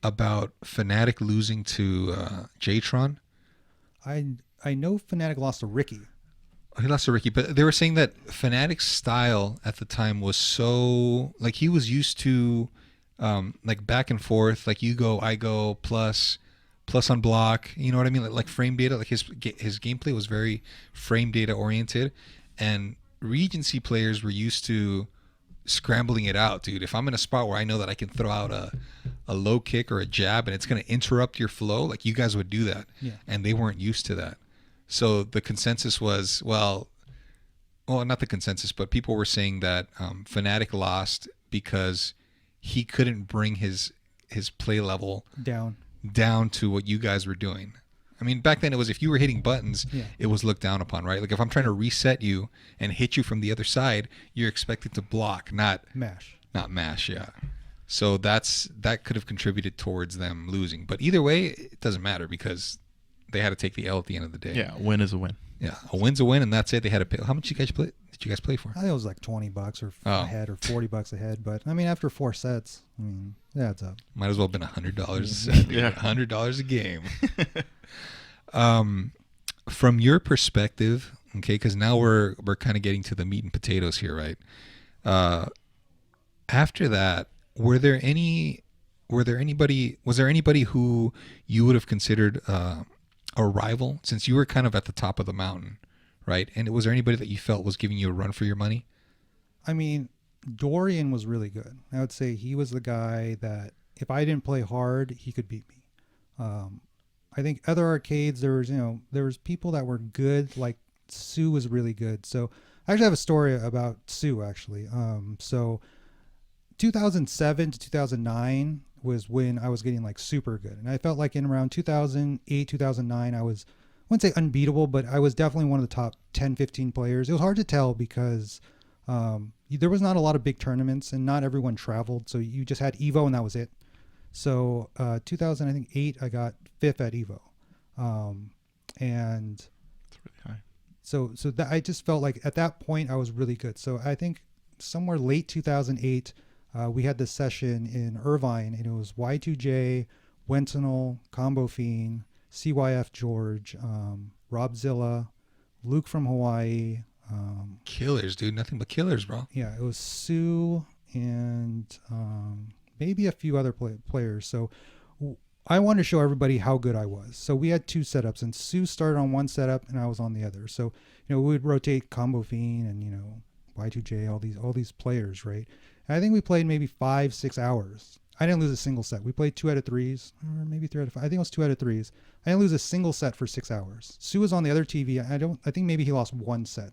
about Fnatic losing to Jtron. I know Fnatic lost to Ricky. He lost to Ricky, but they were saying that Fnatic's style at the time was so, like, he was used to like back and forth, like you go, I go, plus on block, you know what I mean? Like frame data, like his gameplay was very frame data oriented, and Regency players were used to scrambling it out, dude. If I'm in a spot where I know that I can throw out a low kick or a jab and it's going to interrupt your flow, like you guys would do that. Yeah. And they weren't used to that. So the consensus was, well, not the consensus, but people were saying that Fnatic lost because he couldn't bring his play level down to what you guys were doing. I mean, back then it was, if you were hitting buttons, it was looked down upon, right? Like if I'm trying to reset you and hit you from the other side, you're expected to block, not mash. Yeah. So that could have contributed towards them losing. But either way, it doesn't matter because they had to take the L at the end of the day. Yeah, a win is a win. Yeah, a win's a win, and that's it. They had to pay. How much did you guys play for? I think it was like $20 or a head or $40 a head. But I mean, after 4 sets, I mean, yeah, it's up. Might as well have been $100 a set. Yeah, $100 a game. From your perspective, okay, because now we're kind of getting to the meat and potatoes here, right? After that, was there anybody who you would have considered a rival, since you were kind of at the top of the mountain, right? And was there anybody that you felt was giving you a run for your money? I mean, Dorian was really good. I would say he was the guy that if I didn't play hard, he could beat me. I think other arcades, there was people that were good, like Sue was really good. So I actually have a story about Sue, actually. So 2007 to 2009 was when I was getting like super good. And I felt like in around 2008, 2009, I wouldn't say unbeatable, but I was definitely one of the top 10, 15 players. It was hard to tell because there was not a lot of big tournaments and not everyone traveled. So you just had Evo and that was it. So 2008, I got 5th at Evo. And that's really high. So that I just felt like at that point I was really good. So I think somewhere late 2008, we had this session in Irvine, and it was Y2J, Wentinel, Combo Fiend, CYF George, Robzilla, Luke from Hawaii. Killers, dude. Nothing but killers, bro. Yeah, it was Sue and maybe a few other players. So I wanted to show everybody how good I was. So we had 2 setups, and Sue started on one setup and I was on the other. So, we would rotate Combo Fiend and, Y2J, all these players, right? And I think we played maybe 5-6 hours. I didn't lose a single set. We played 2 out of 3s, or maybe 3 out of 5. I think it was 2 out of 3s. I didn't lose a single set for 6 hours. Sue was on the other TV. I think maybe he lost 1 set.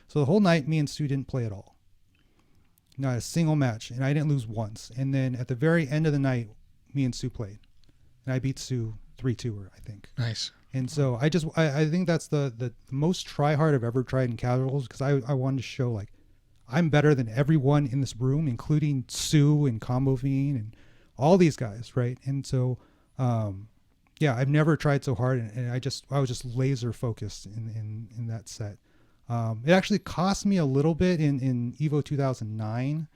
So the whole night, me and Sue didn't play at all. Not a single match, and I didn't lose once. And then at the very end of the night, me and Sue played, and I beat Sue 3-2, I think. Nice. And so I think that's the most try hard I've ever tried in casuals, because I wanted to show like I'm better than everyone in this room, including Sue and Combo Fiend and all these guys, right? And so, I've never tried so hard, and I was just laser focused in that set. It actually cost me a little bit in Evo 2009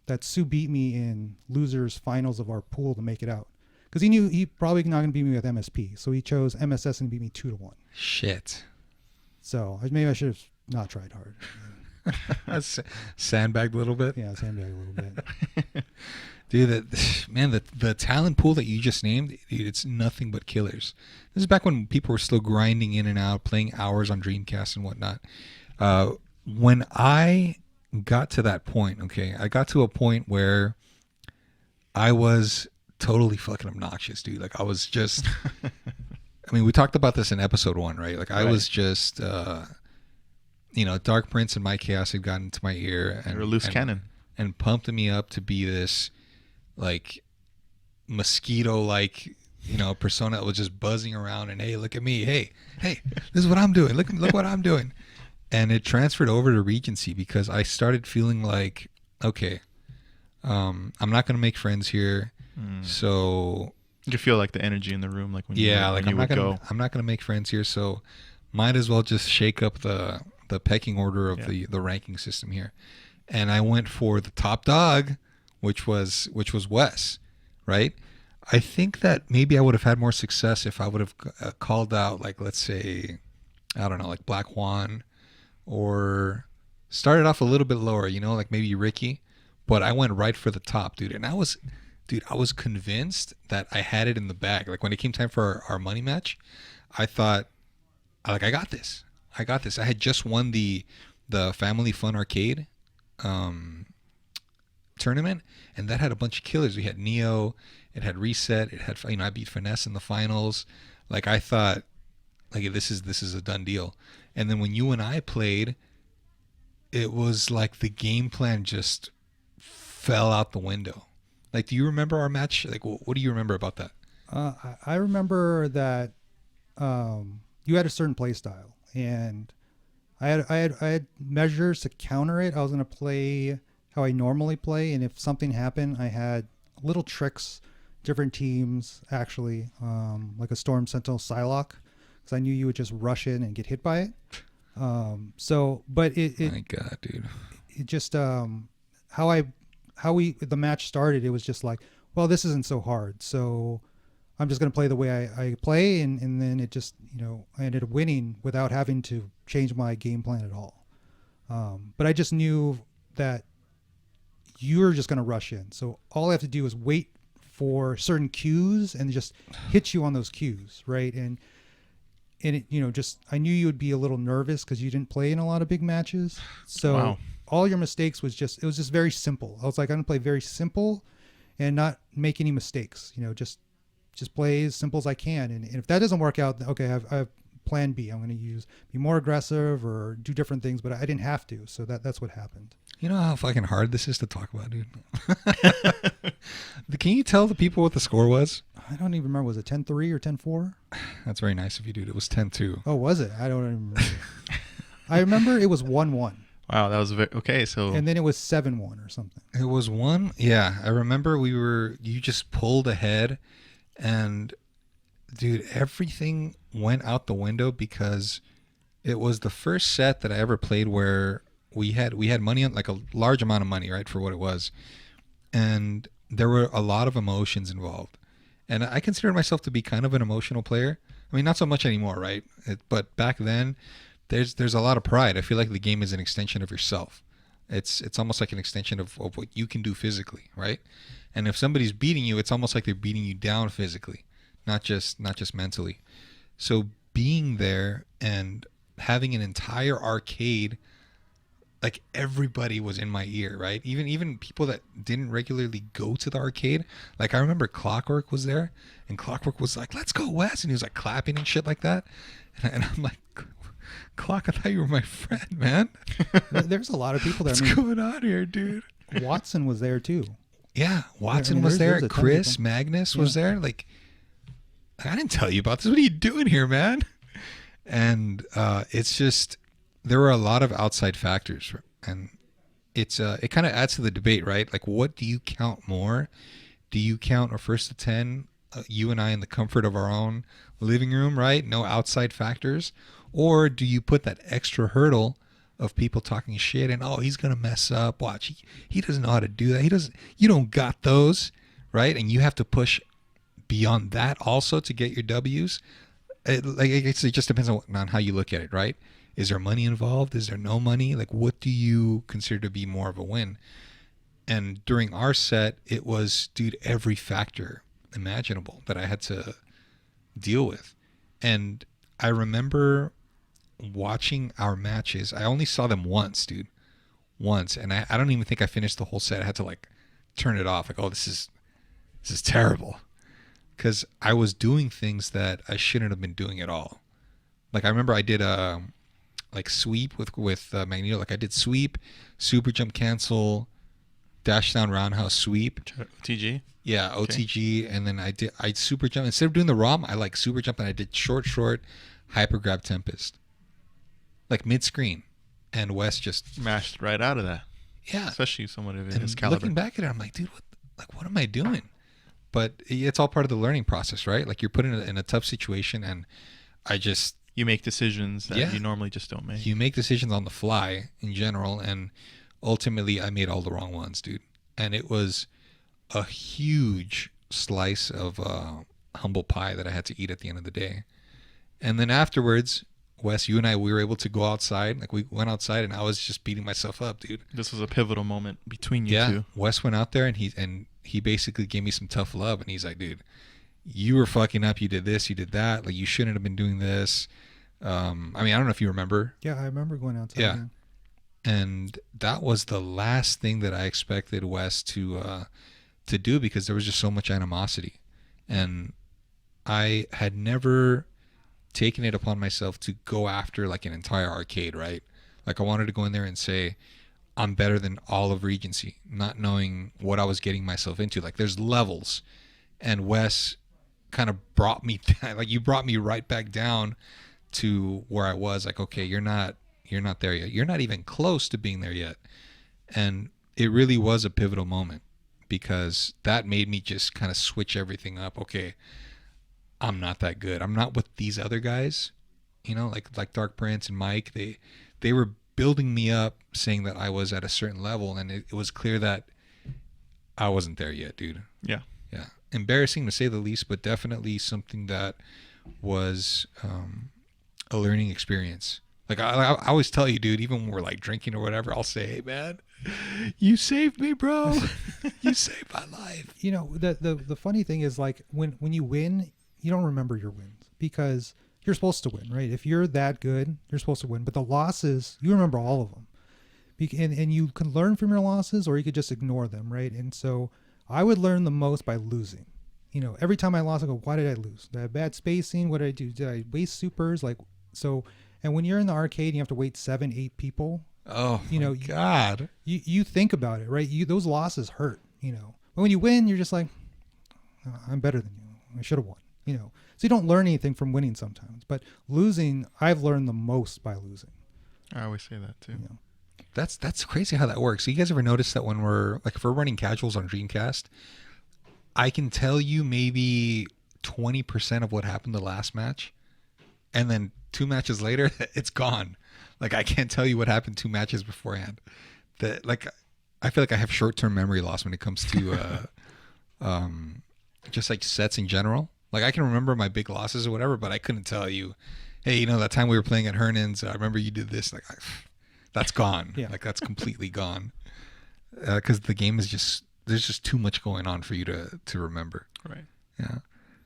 that Sue beat me in losers finals of our pool to make it out, because he knew he probably not going to beat me with MSP, so he chose MSS and beat me 2-1. Shit. So maybe I should have not tried hard. Sandbagged a little bit. Yeah, sandbag a little bit. Dude, the talent pool that you just named, dude, it's nothing but killers. This is back when people were still grinding in and out, playing hours on Dreamcast and whatnot. When I got to that point, okay, I got to a point where I was totally fucking obnoxious, dude. Like, I was just, I mean, we talked about this in episode 1, right? Like, I was just, Dark Prince and My Chaos had gotten into my ear. And, you're a loose cannon. And pumped me up to be this, like, mosquito-like, persona that was just buzzing around and, hey, look at me. Hey, this is what I'm doing. Look what I'm doing. And it transferred over to Regency because I started feeling like, okay, I'm not going to make friends here. So you feel like the energy in the room, like when I'm not going to make friends here. So might as well just shake up the pecking order of the ranking system here. And I went for the top dog, which was Wes, right? I think that maybe I would have had more success if I would have called out, like, let's say, I don't know, like Black Juan, or started off a little bit lower, like maybe Ricky, but I went right for the top, dude. And I was convinced that I had it in the bag. Like, when it came time for our money match, I thought, like, I got this. I had just won the Family Fun Arcade tournament, and that had a bunch of killers. We had Neo, it had Reset, it had, I beat Finesse in the finals. Like, I thought, like, this is a done deal. And then when you and I played, it was like the game plan just fell out the window. Like, do you remember our match? Like, what do you remember about that? I remember that you had a certain play style, and I had measures to counter it. I was going to play how I normally play, and if something happened, I had little tricks, different teams, actually, like a Storm Sentinel Psylocke, because I knew you would just rush in and get hit by it. But my God, dude, it just the match started. It was just like, well, this isn't so hard, so I'm just going to play the way I play, and then it just, I ended up winning without having to change my game plan at all. But I just knew that you were just going to rush in, so all I have to do is wait for certain cues and just hit you on those cues, right? And it, I knew you would be a little nervous because you didn't play in a lot of big matches. So all your mistakes it was just very simple. I was like, I'm going to play very simple and not make any mistakes, just play as simple as I can. And if that doesn't work out, okay, I have plan B. I'm going to be more aggressive or do different things, but I didn't have to. So that's what happened. You know how fucking hard this is to talk about, dude? Can you tell the people what the score was? I don't even remember. Was it 10-3 or 10-4? That's very nice of you, dude. It was 10-2. Oh, was it? I don't even remember. I remember it was 1-1. Wow, that was okay. So, and then it was 7-1 or something. It was 1. Yeah, I remember you just pulled ahead, and dude, everything went out the window because it was the first set that I ever played where we had money on, like, a large amount of money, right, for what it was, and there were a lot of emotions involved. And I consider myself to be kind of an emotional player. I mean, not so much anymore, right? But back then, there's a lot of pride. I feel like the game is an extension of yourself. It's almost like an extension of what you can do physically, right? And if somebody's beating you, it's almost like they're beating you down physically, not just mentally. So being there and having an entire arcade, like, everybody was in my ear, right? Even people that didn't regularly go to the arcade. Like, I remember Clockwork was there, and Clockwork was like, "Let's go, Wes," and he was like clapping and shit like that. And I'm like, Clock, I thought you were my friend, man. There's a lot of people there. What's going on here, dude? Watson was there too. Yeah, Watson was there. Chris Magnus was there. Like, I didn't tell you about this. What are you doing here, man? And it's just, there were a lot of outside factors, and it kind of adds to the debate, right? Like, what do you count more? Do you count a first to 10, you and I in the comfort of our own living room, right? No outside factors. Or do you put that extra hurdle of people talking shit and, oh, he's gonna mess up, watch, he doesn't know how to do that, you don't got those, right? And you have to push beyond that also to get your W's. It just depends on how you look at it, right? Is there money involved? Is there no money? Like, what do you consider to be more of a win? And during our set, it was, dude, every factor imaginable that I had to deal with. And I remember watching our matches. I only saw them once, dude. Once. And I don't even think I finished the whole set. I had to like turn it off. Like, oh, this is terrible. Because I was doing things that I shouldn't have been doing at all. Like, I remember I did a like sweep with Magneto. Like, I did sweep, super jump cancel, dash down roundhouse sweep. TG? Yeah, OTG. Okay. And then I super jump. Instead of doing the ROM, I like super jump and I did short, hyper grab Tempest. Like mid-screen. And Wes just mashed right out of that. Yeah. Especially someone of and his caliber. Looking back at it, I'm like, dude, what am I doing? But it's all part of the learning process, right? Like, you're put in a tough situation, and you make decisions that you normally just don't make. You make decisions on the fly in general, and ultimately I made all the wrong ones, dude. And it was a huge slice of humble pie that I had to eat at the end of the day. And then afterwards, Wes, you and I, we were able to go outside. Like, we went outside, and I was just beating myself up, dude. This was a pivotal moment between you two. Wes went out there, and he basically gave me some tough love, and he's like, dude, you were fucking up. You did this, you did that. Like, you shouldn't have been doing this. I mean, I don't know if you remember. Yeah, I remember going outside. Yeah. And that was the last thing that I expected Wes to do, because there was just so much animosity. And I had never taken it upon myself to go after like an entire arcade, right? Like, I wanted to go in there and say, I'm better than all of Regency, not knowing what I was getting myself into. Like, there's levels, and Wes kind of brought me like, you brought me right back down to where I was. Like, okay, you're not there yet. You're not even close to being there yet. And it really was a pivotal moment, because that made me just kind of switch everything up. Okay, I'm not that good. I'm not with these other guys, you know, like Dark Prince and Mike. They were building me up, saying that I was at a certain level, and it was clear that I wasn't there yet, dude. Yeah. Embarrassing to say the least, but definitely something that was a learning experience. Like, I always tell you, dude, even when we're like drinking or whatever, I'll say, hey man, you saved me, bro. You saved my life. You know, the funny thing is, like, when you win, you don't remember your wins, because you're supposed to win, right? If you're that good, you're supposed to win. But the losses, you remember all of them. And you can learn from your losses, or you could just ignore them, right? And so I would learn the most by losing. You know, every time I lost, I go, why did I lose? Did I have bad spacing? What did I do? Did I waste supers? Like, so, and when you're in the arcade and you have to wait 7-8 people, you know, God, you think about it, right? Those losses hurt, you know. But when you win, you're just like, oh, I'm better than you. I should have won, you know. So you don't learn anything from winning sometimes. But losing, I've learned the most by losing. I always say that too. You know? That's crazy how that works. So you guys ever notice that when we're like, if we're running casuals on Dreamcast, I can tell you maybe 20% of what happened the last match, and then 2 matches later, it's gone. Like, I can't tell you what happened 2 matches beforehand. That, like, I feel like I have short-term memory loss when it comes to just like sets in general. Like, I can remember my big losses or whatever, but I couldn't tell you, hey, you know, that time we were playing at Hernan's, I remember you did this. Like, that's gone. Yeah. Like, that's completely gone. Because the game is just, there's just too much going on for you to remember. Right. Yeah.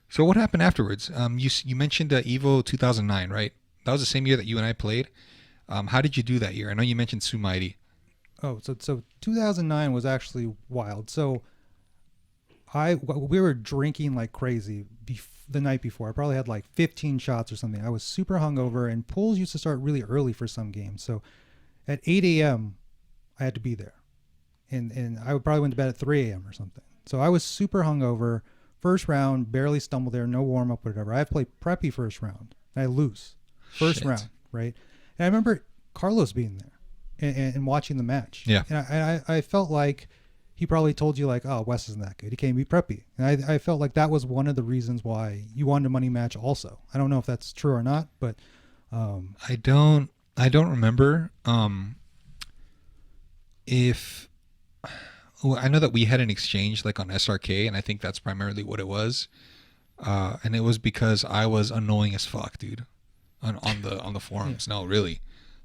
So what happened afterwards? You mentioned Evo 2009, right? That was the same year that you and I played. How did you do that year? I know you mentioned Sumighty. Oh, so 2009 was actually wild. So we were drinking like crazy the night before. I probably had like 15 shots or something. I was super hungover, and pools used to start really early for some games. So at 8 a.m. I had to be there, and I probably went to bed at 3 a.m. or something. So I was super hungover. First round, barely stumbled there, no warm up, whatever. I played preppy first round, and I lose first round, right? And I remember Carlos being there and watching the match. Yeah, and I felt like he probably told you like, oh, Wes isn't that good. He can't be preppy. And I felt like that was one of the reasons why you wanted a money match also. I don't know if that's true or not, but I don't remember if I know that we had an exchange like on SRK, and I think that's primarily what it was. And it was because I was annoying as fuck, dude, on the forums. Yeah. No, really.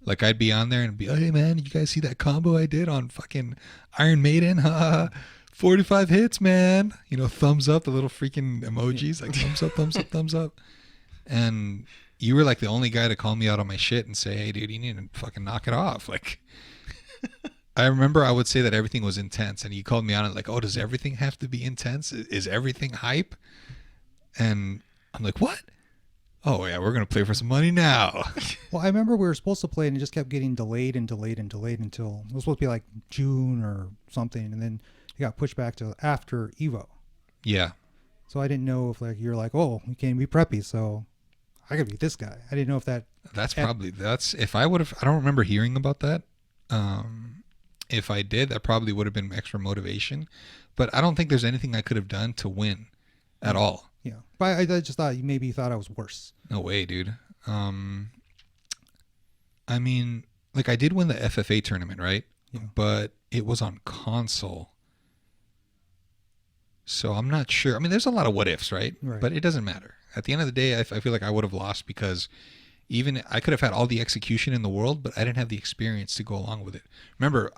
Like I'd be on there and be, hey man, you guys see that combo I did on fucking Iron Maiden? 45 hits, man. You know, thumbs up, the little freaking emojis, like thumbs up, thumbs up, thumbs up. And you were like the only guy to call me out on my shit and say, hey dude, you need to fucking knock it off. Like, I remember I would say that everything was intense, and you called me on it like, oh, does everything have to be intense? Is everything hype? And I'm like, what? Oh yeah, we're gonna play for some money now. Well, I remember we were supposed to play and it just kept getting delayed and delayed and delayed until it was supposed to be like June or something, and then it got pushed back to after Evo. Yeah. So I didn't know if like you're like, oh, you can't be preppy, so I could beat this guy. I didn't know if that. That's if I would have. I don't remember hearing about that. If I did, that probably would have been extra motivation. But I don't think there's anything I could have done to win at all. Yeah, but I just thought you maybe thought I was worse. No way, dude. I mean, like I did win the FFA tournament, right? Yeah. But it was on console. So I'm not sure. I mean, there's a lot of what ifs, right? But it doesn't matter. At the end of the day, I feel like I would have lost because even I could have had all the execution in the world, but I didn't have the experience to go along with it. Remember,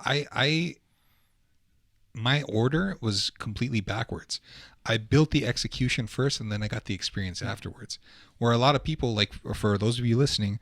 my order was completely backwards. I built the execution first, and then I got the experience afterwards. Where a lot of people, like for those of you listening,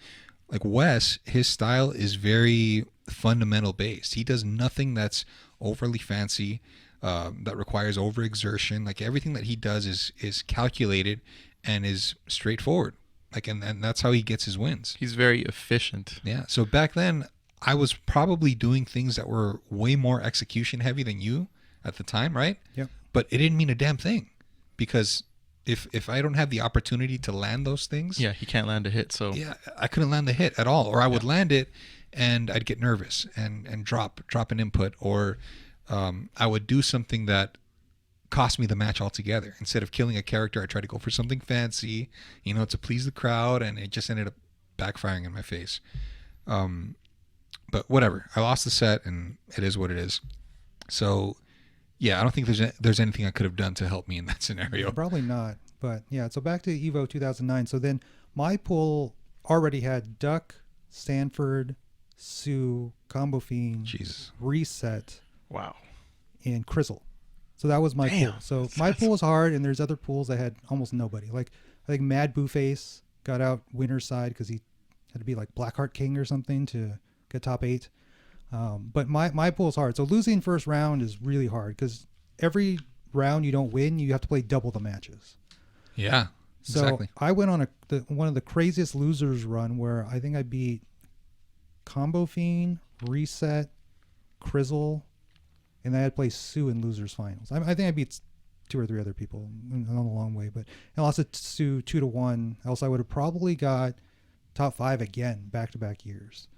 like Wes, his style is very fundamental based. He does nothing that's overly fancy, that requires overexertion. Like everything that he does is calculated and is straightforward. Like and that's how he gets his wins. He's very efficient. Yeah. So back then, I was probably doing things that were way more execution heavy than you at the time, right? Yep. But it didn't mean a damn thing, because if I don't have the opportunity to land those things, Yeah, he can't land a hit, so yeah, I couldn't land the hit at all, or I would land it and I'd get nervous and drop an input, or I would do something that cost me the match altogether. Instead of killing a character, I tried to go for something fancy, to please the crowd, and it just ended up backfiring in my face. But whatever, I lost the set, and it is what it is. So yeah, I don't think there's anything I could have done to help me in that scenario. Probably not. But yeah, so back to Evo 2009. So then my pool already had Duck, Stanford, Sue, Combo Fiend, Jesus. Reset, wow. and Crizzle. So that was my pool. So my pool was hard, and there's other pools that had almost nobody. Like I think Mad Booface got out winner's side because he had to be like Blackheart King or something to get top 8. But my pool is hard. So losing first round is really hard because every round you don't win, you have to play double the matches. Yeah, so exactly. I went on one of the craziest losers run where I think I beat Combo Fiend, Reset, Crizzle, and I had to play Sue in losers finals. I think I beat 2 or 3 other people on the long way, but I lost to Sue 2-1. Else I would have probably got top 5 again back-to-back years.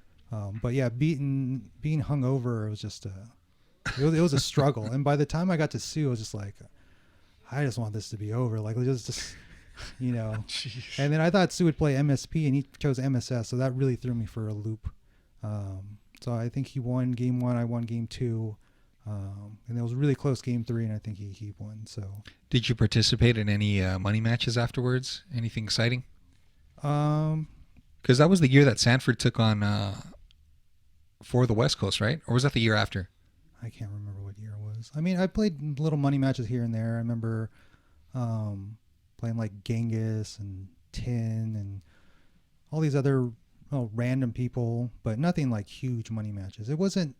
But yeah, being hungover, it was just it was a struggle. And by the time I got to Sue, I was just like, I just want this to be over. Like, just Jeez. And then I thought Sue would play MSP, and he chose MSS, so that really threw me for a loop. So I think he won game 1, I won game 2, and it was a really close game 3, and I think he won. So did you participate in any money matches afterwards? Anything exciting? Because that was the year that Sanford took on for the West Coast, right? Or was that the year after? I can't remember what year it was. I mean, I played little money matches here and there. I remember playing like Genghis and Tin and all these other random people, but nothing like huge money matches. It wasn't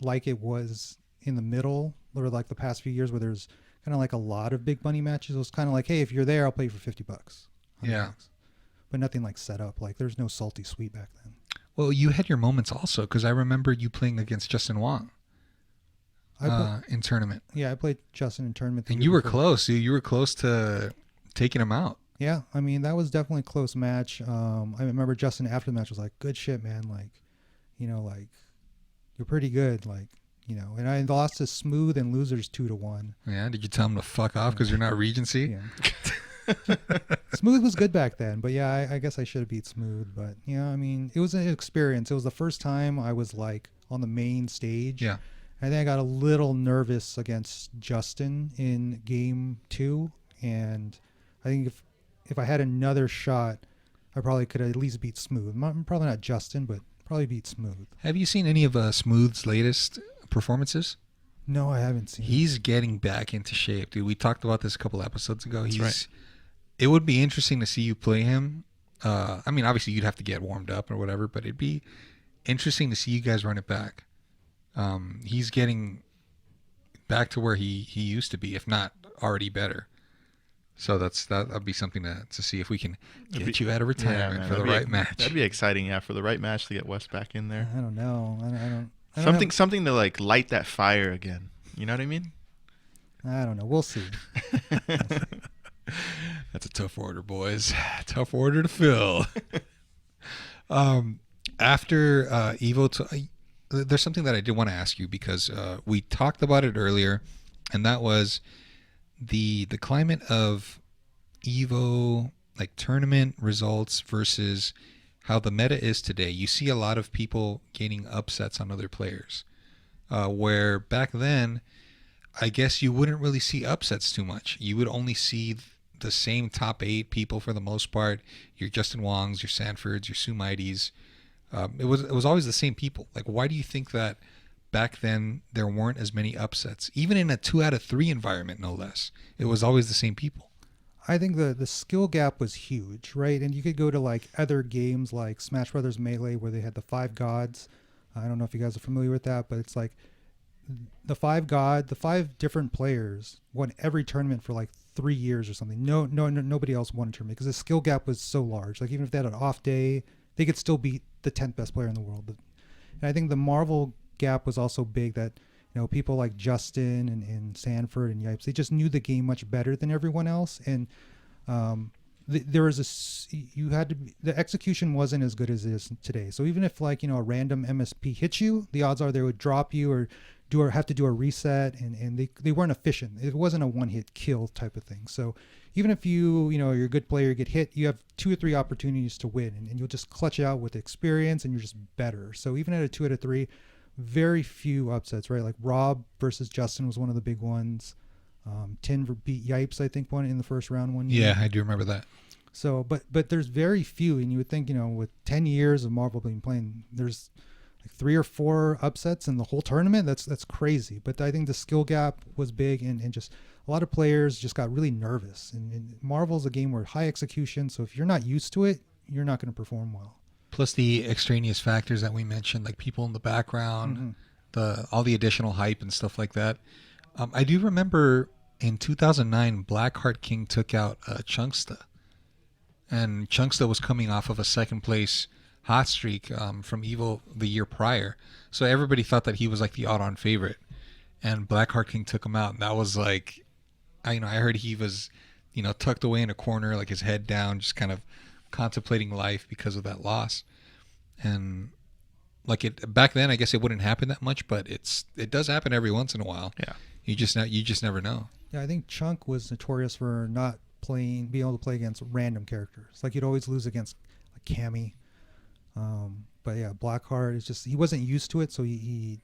like it was in the middle or like the past few years where there's kind of like a lot of big money matches. It was kind of like, hey, if you're there, I'll play you for $50. Yeah. $100. But nothing like set up. Like there's no salty sweet back then. Well, you had your moments also, because I remember you playing against Justin Wong in tournament. Yeah, I played Justin in tournament. And you were close. You were close to taking him out. Yeah, I mean, that was definitely a close match. I remember Justin after the match was like, good shit, man. Like, like, you're pretty good. Like, and I lost to Smooth and Losers 2-1. Yeah, did you tell him to fuck off because you're not Regency? Yeah. Smooth was good back then, but yeah, I guess I should have beat Smooth. But yeah, I mean, it was an experience. It was the first time I was like on the main stage. Yeah. I think I got a little nervous against Justin in game 2, and I think if I had another shot, I probably could at least beat Smooth. Probably not Justin, but Probably beat Smooth. Have you seen any of Smooth's latest performances? No, I haven't seen. He's getting back into shape, dude. We talked about this a couple episodes ago. That's right. It would be interesting to see you play him. I mean, obviously you'd have to get warmed up or whatever, but it'd be interesting to see you guys run it back. He's getting back to where he used to be, if not already better. So that'd be something to see if we can get you out of retirement for the right match. That'd be exciting, yeah, for the right match to get Wes back in there. I don't know. I don't Something to like light that fire again. You know what I mean? I don't know. We'll see. That's a tough order, boys. Tough order to fill. After Evo, there's something that I did want to ask you because we talked about it earlier, and that was the climate of Evo, like tournament results versus how the meta is today. You see a lot of people gaining upsets on other players, where back then, I guess you wouldn't really see upsets too much. You would only see the same top 8 people for the most part. Your Justin Wongs, your Sanfords, your Sumaitis. It was always the same people. Like, why do you think that back then there weren't as many upsets? Even in a 2 out of 3 environment, no less. It was always the same people. I think the skill gap was huge, right? And you could go to like other games like Smash Brothers Melee where they had the 5 gods. I don't know if you guys are familiar with that, but it's like the 5 different players won every tournament for like 3 years or something. Nobody else won a tournament because the skill gap was so large. Like even if they had an off day, they could still beat the 10th best player in the world. And I think the Marvel gap was also big that, people like Justin and Sanford and Yipes, they just knew the game much better than everyone else. And there was the execution wasn't as good as it is today. So even if like, a random MSP hits you, the odds are they would drop you or have to do a reset, and they weren't efficient. It wasn't a one-hit kill type of thing. So even if you're a good player, get hit, you have 2 or 3 opportunities to win, and you'll just clutch it out with experience, and you're just better. So even at a 2 out of 3, very few upsets, right? Like Rob versus Justin was one of the big ones. Tin beat Yipes, I think, one in the first round one year. Yeah, I do remember that. So, but there's very few, and you would think, with 10 years of Marvel being playing, there's like 3 or 4 upsets in the whole tournament. That's crazy. But I think the skill gap was big, and just a lot of players just got really nervous. And Marvel's a game where high execution, so if you're not used to it, you're not going to perform well. Plus the extraneous factors that we mentioned, like people in the background, all the additional hype and stuff like that. I do remember in 2009, Blackheart King took out Chunksta. And Chunksta was coming off of a second place hot streak from Evo the year prior. So everybody thought that he was like the odd-on favorite. And Blackheart King took him out. And that was like, I heard he was, tucked away in a corner, like his head down, just kind of contemplating life because of that loss. And like back then, I guess it wouldn't happen that much, but it does happen every once in a while. Yeah. You just never know. Yeah, I think Chunk was notorious for not being able to play against random characters. Like you'd always lose against like Cammy. But yeah, Blackheart is just, he wasn't used to it, so he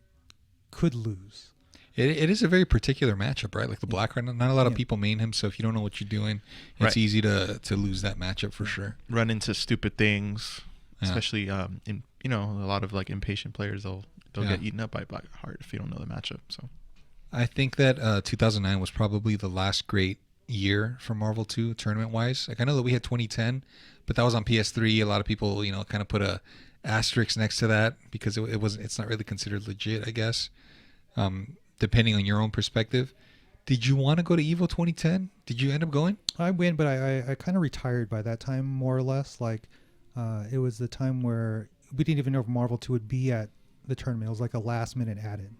could lose. It is a very particular matchup, right? Like the Blackheart, not a lot of people main him, so if you don't know what you're doing, it's easy to lose that matchup for sure. Run into stupid things, especially a lot of like impatient players. They'll get eaten up by Blackheart if you don't know the matchup. So I think that 2009 was probably the last great year for Marvel 2 tournament wise. Like I know that we had 2010, but that was on PS3. A lot of people, kind of put a asterisk next to that because it's not really considered legit, I guess. Depending on your own perspective. Did you want to go to Evo 2010? Did you end up going? I went, but I kind of retired by that time, more or less. Like it was the time where we didn't even know if Marvel 2 would be at the tournament. It was like a last minute add-in.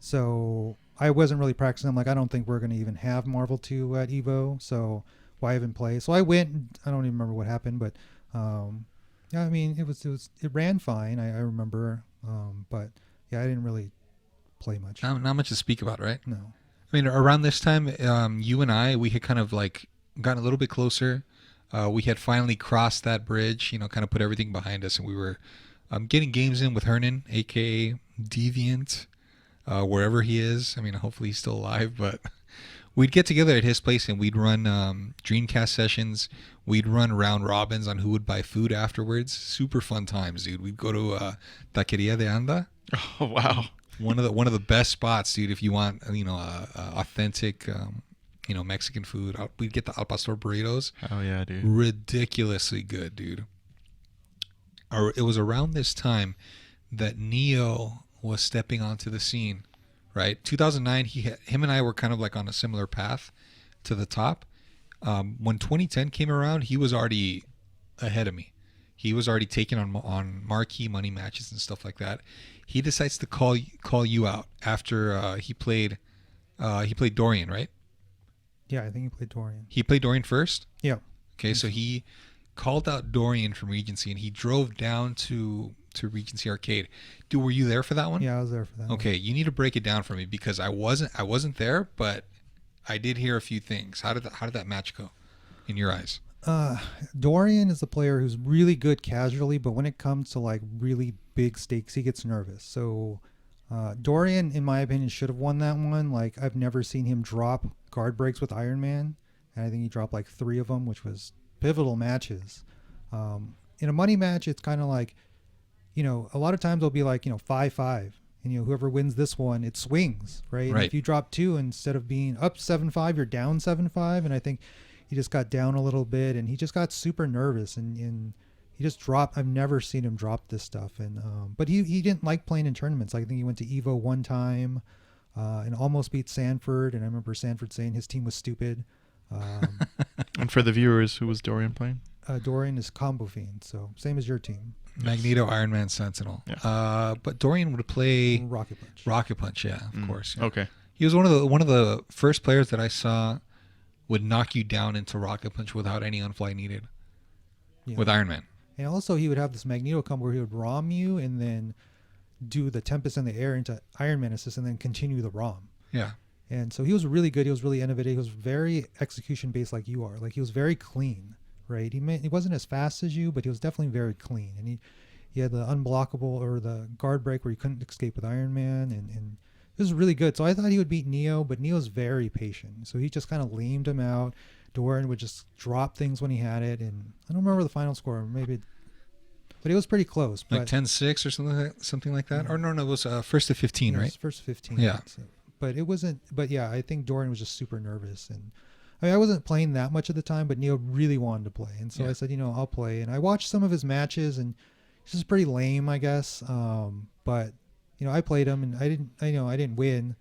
So I wasn't really practicing. I'm like, I don't think we're going to even have Marvel 2 at Evo. So why even play? So I went. I don't even remember what happened, but yeah, I mean, it ran fine. I remember, but yeah, I didn't really play much. Not much to speak about, right? No. I mean, around this time, you and we had kind of like gotten a little bit closer. We had finally crossed that bridge, kind of put everything behind us, and we were getting games in with Hernan, aka Deviant. wherever he is. I mean, hopefully he's still alive, but we'd get together at his place and we'd run Dreamcast sessions. We'd run round robins on who would buy food afterwards. Super fun times, dude. We'd go to Taqueria de Anda. Oh wow. One of the best spots, dude. If you want, authentic, Mexican food, we'd get the al pastor burritos. Oh yeah, dude. Ridiculously good, dude. It was around this time that Neo was stepping onto the scene, right? 2009. Him and I were kind of like on a similar path to the top. When 2010 came around, he was already ahead of me. He was already taking on marquee money matches and stuff like that. He decides to call you out after he played Dorian, right? Yeah, I think he played Dorian. He played Dorian first? Yeah. Okay, so he called out Dorian from Regency and he drove down to Regency Arcade. Dude, were you there for that one? Yeah, I was there for that. Okay, you need to break it down for me because I wasn't there, but I did hear a few things. How did that match go in your eyes? Dorian is a player who's really good casually, but when it comes to like really big stakes, he gets nervous. So Dorian, in my opinion, should have won that one. Like, I've never seen him drop guard breaks with Iron Man, and I think he dropped like 3 of them, which was pivotal matches. In a money match, it's kind of like, a lot of times they'll be like, 5-5, and whoever wins this one, it swings, right? And if you drop 2, instead of being up 7-5, you're down 7-5, and I think he just got down a little bit, and he just got super nervous, and he just dropped. I've never seen him drop this stuff, and but he didn't like playing in tournaments. I think he went to Evo one time and almost beat Sanford, and I remember Sanford saying his team was stupid. And for the viewers, who was Dorian playing? Dorian is Combo Fiend, so same as your team. Magneto, Iron Man, Sentinel. Yeah. But Dorian would play Rocket Punch. Rocket Punch, yeah, of course. Yeah. Okay. He was one of the first players that I saw would knock you down into Rocket Punch without any unfly needed. Yeah. With Iron Man. And also he would have this Magneto combo where he would ROM you and then do the Tempest in the air into Iron Man assist and then continue the ROM. Yeah. And so he was really good. He was really innovative. He was very execution based like you are. Like, he was very clean, right? He wasn't as fast as you, but he was definitely very clean. And he had the unblockable or the guard break where you couldn't escape with Iron Man, and it was really good. So I thought he would beat Neo, but Neo's very patient. So he just kind of lamed him out. Dorian would just drop things when he had it, and I don't remember the final score, but it was pretty close. Like 10-6 or something like that? Yeah. Or no, it was first to 15, right? First 15. Yeah. So, but it wasn't. But yeah, I think Dorian was just super nervous, and I wasn't playing that much at the time, but Neo really wanted to play, and so I said, I'll play. And I watched some of his matches, and he's just pretty lame, I guess. But I played him, and I didn't win.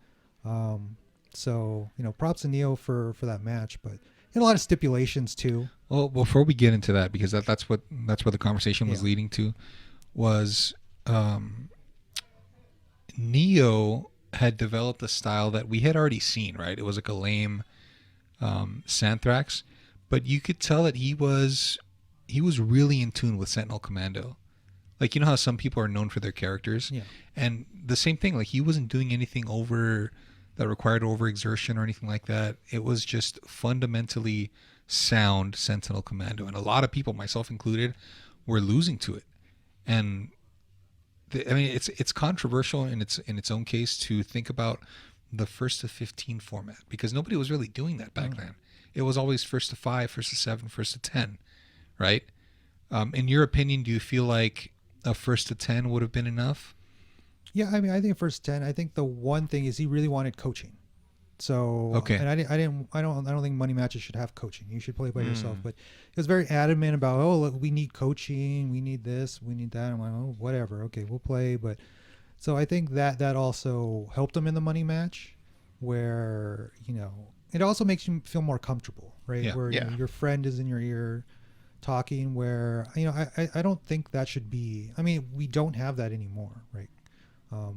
So props to Neo for that match, but he had a lot of stipulations too. Well, before we get into that, because that's what the conversation was leading to, was Neo had developed a style that we had already seen, right? It was like a lame Santhrax, but you could tell that he was really in tune with Sentinel Commando. Like, how some people are known for their characters, and the same thing. Like, he wasn't doing anything that required overexertion or anything like that. It was just fundamentally sound Sentinel Commando, and a lot of people, myself included, were losing to it. And it's controversial in its own case to think about the first to 15 format, because nobody was really doing that back then. It was always first to 5, first to 7, first to 10, right? In your opinion, do you feel like a first to 10 would have been enough? Yeah, I think first 10. I think the one thing is he really wanted coaching. So okay, and I don't think money matches should have coaching. You should play by yourself. But he was very adamant about, look, we need coaching, we need this, we need that. I'm like, whatever, okay, we'll play. But so I think that also helped him in the money match, where it also makes you feel more comfortable, right? Yeah. Where your friend is in your ear talking. Where I don't think that should be. I mean, we don't have that anymore, right?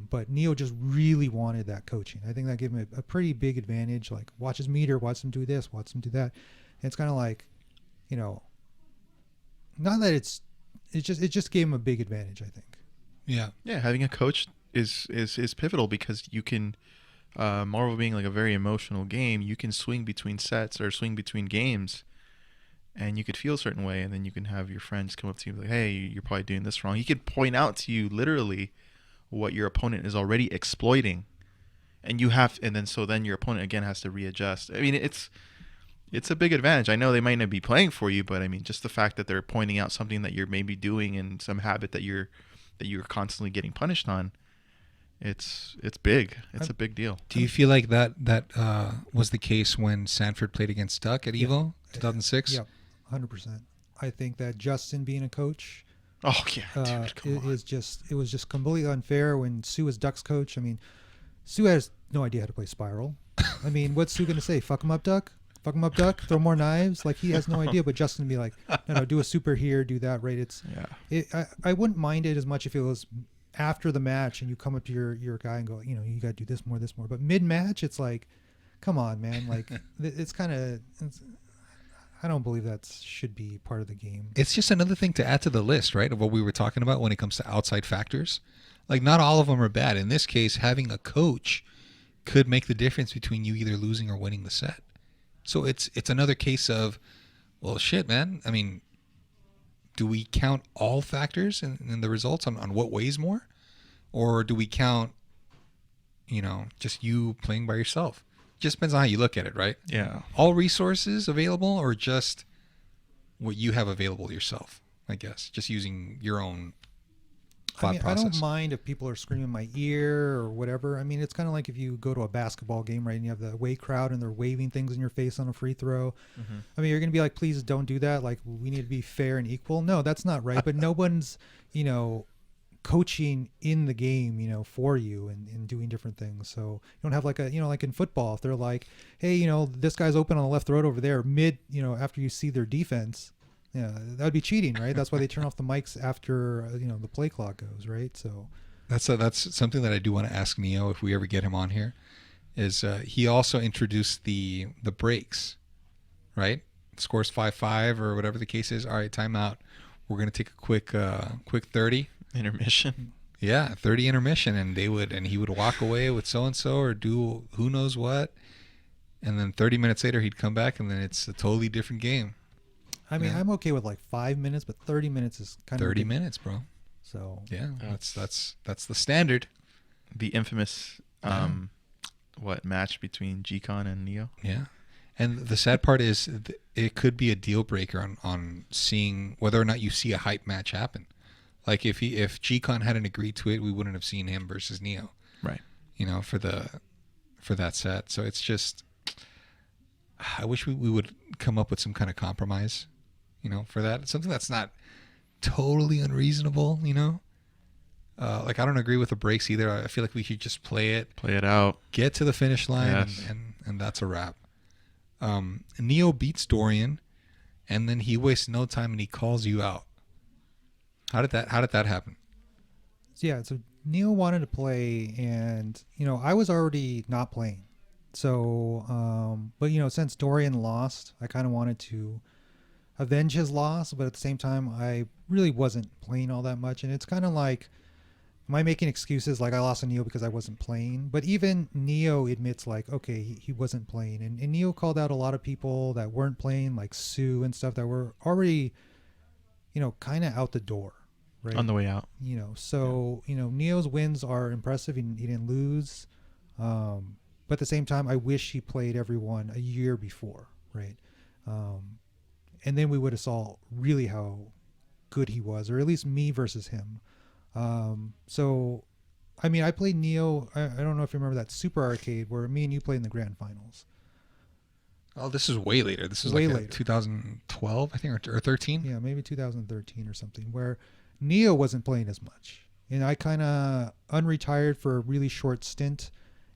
But Neo just really wanted that coaching. I think that gave him a pretty big advantage. Like, watch his meter, watch him do this, watch him do that. And it's kind of like, not that it just gave him a big advantage, I think. Yeah. Yeah, having a coach is pivotal, because you can, Marvel being like a very emotional game, you can swing between sets or swing between games, and you could feel a certain way, and then you can have your friends come up to you like, hey, you're probably doing this wrong. He could point out to you literally what your opponent is already exploiting and then your opponent again has to readjust. I mean, it's a big advantage. I know they might not be playing for you, but I mean, just the fact that they're pointing out something that you're maybe doing and some habit that you're constantly getting punished on. It's big. It's a big deal. Do you feel like that was the case when Sanford played against Duck at Evo 2006? Yeah, 100%. I think that Justin being a coach, Oh yeah, dude, come on. it was just completely unfair when Sue was Duck's coach. I mean, Sue has no idea how to play Spiral. I mean, what's Sue gonna say? Fuck him up, Duck. Fuck him up, Duck. Throw more knives. Like, he has no idea. But Justin would be like, no, do a super here, do that. Right? I wouldn't mind it as much if it was after the match and you come up to your guy and go, you know, you got to do this more. But mid match, it's like, come on, man. Like, it's kind of. I don't believe that should be part of the game. It's just another thing to add to the list, right, of what we were talking about when it comes to outside factors. Like, not all of them are bad. In this case, having a coach could make the difference between you either losing or winning the set. So it's another case of, well, shit, man. I mean, do we count all factors in the results on what weighs more? Or do we count, you know, just you playing by yourself? Just depends on how you look at it, right? Yeah. All resources available, or just what you have available yourself, I guess. Just using your own thought process. I don't mind if people are screaming in my ear or whatever. I mean, it's kind of like if you go to a basketball game, right, and you have the away crowd and they're waving things in your face on a free throw. Mm-hmm. I mean, you're going to be like, please don't do that. Like, we need to be fair and equal. No, that's not right. But no one's, you know, coaching in the game, you know, for you and doing different things. So you don't have like a, you know, like in football, if they're like, hey, you know, this guy's open on the left throat over there mid, you know, after you see their defense, yeah, that would be cheating, right? That's why they turn off the mics after, you know, the play clock goes, right? So that's something that I do want to ask Neo if we ever get him on here, is he also introduced the breaks, right? Scores 5-5 or whatever the case is. All right, timeout. We're going to take a quick 30 intermission. Yeah, 30 intermission, and he would walk away with so and so or do who knows what, and then 30 minutes later he'd come back and then it's a totally different game. I mean, I'm okay with like 5 minutes, but 30 minutes is kind of 30 minutes, bro. So yeah, that's the standard. The infamous match between G-Con and Neo. Yeah. And the sad part is it could be a deal breaker on seeing whether or not you see a hype match happen. Like if G-Con hadn't agreed to it, we wouldn't have seen him versus Neo. Right. You know, for that set. So it's just, I wish we would come up with some kind of compromise, you know, for that. Something that's not totally unreasonable, you know. Like, I don't agree with the breaks either. I feel like we should just play it out, get to the finish line, yes. and that's a wrap. Neo beats Dorian, and then he wastes no time and he calls you out. How did that happen? Yeah, so Neo wanted to play, and you know, I was already not playing. So, but you know, since Dorian lost, I kind of wanted to avenge his loss, but at the same time, I really wasn't playing all that much, and it's kind of like, am I making excuses like I lost to Neo because I wasn't playing? But even Neo admits like, okay, he wasn't playing, and Neo called out a lot of people that weren't playing, like Sue and stuff that were already, you know, kind of out the door. Right. On the way out. You know, so, you know, Neo's wins are impressive. He didn't lose. But at the same time, I wish he played everyone a year before, right? And then we would have saw really how good he was, or at least me versus him. So, I mean, I played Neo. I don't know if you remember that Super Arcade where me and you played in the grand finals. Oh, this is way later. This is way like later. 2012, I think, or 13. Yeah, maybe 2013 or something, where Neo wasn't playing as much, and I kind of unretired for a really short stint,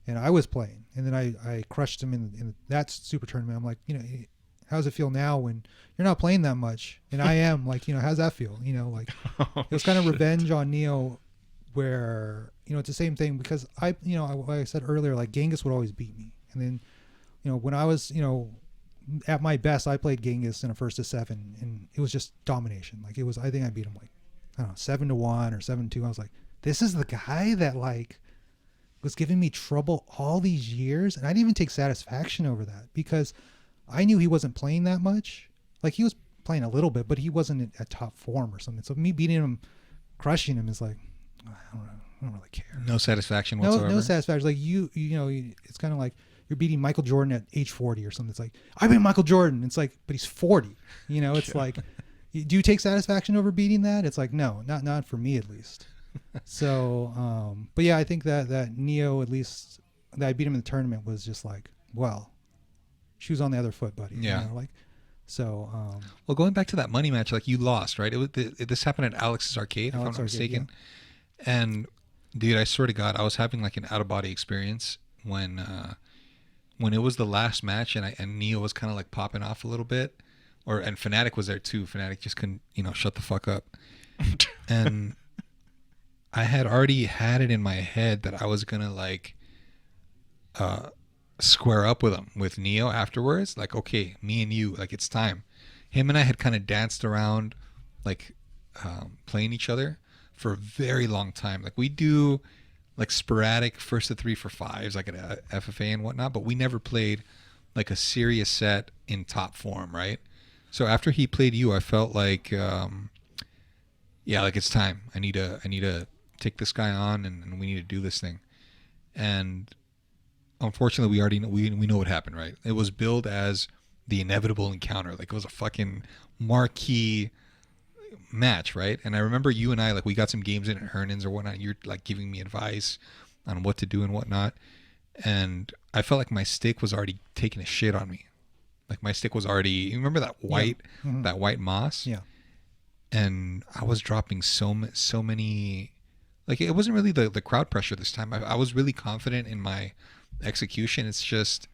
and I was playing, and then I crushed him in that super tournament. I'm like, you know, how does it feel now when you're not playing that much, and I am? Like, you know, how's that feel? You know, like it was kind of revenge on Neo, where, you know, it's the same thing because you know, like I said earlier, like Genghis would always beat me, and then, you know, when I was, you know, at my best, I played Genghis in a 1-7, and it was just domination. Like, it was, I think I beat him like, I don't know, 7-1 or 7-2. I was like, this is the guy that like was giving me trouble all these years, and I didn't even take satisfaction over that because I knew he wasn't playing that much. Like, he was playing a little bit, but he wasn't at top form or something. So me beating him, crushing him is like, I don't know. don't really care. No satisfaction No, whatsoever. no satisfaction. Like it's kind of like you're beating Michael Jordan at age 40 or something. It's like, I beat Michael Jordan. It's like, but he's 40. It's like, do you take satisfaction over beating that? It's like, no, not for me at least. So, but yeah, I think that Neo, at least that I beat him in the tournament, was just like, well, shoes on the other foot, buddy. Yeah. So. Well, going back to that money match, like you lost, right? This happened at Alex's Arcade, if I'm not mistaken. Yeah. And dude, I swear to God, I was having like an out of body experience when it was the last match, and Neo was kind of like popping off a little bit, and Fnatic was there too. Fnatic just couldn't, shut the fuck up. And I had already had it in my head that I was gonna like square up with Neo afterwards. Like, okay, me and you, like, it's time. Him and I had kind of danced around, like, playing each other for a very long time. Like, we do like sporadic first to 3 for 5s, like at FFA and whatnot, but we never played like a serious set in top form, right? So after he played you, I felt like, yeah, like it's time. I need to take this guy on, and we need to do this thing. And unfortunately, we already know, we know what happened, right? It was billed as the inevitable encounter. Like, it was a fucking marquee match, right? And I remember you and I, like, we got some games in at Hernan's or whatnot. You're like giving me advice on what to do and whatnot. And I felt like my stick was already taking a shit on me. Like, my stick was already, you remember that white, that white moss? Yeah. And I was dropping so many, like, it wasn't really the crowd pressure this time. I was really confident in my execution. It's just,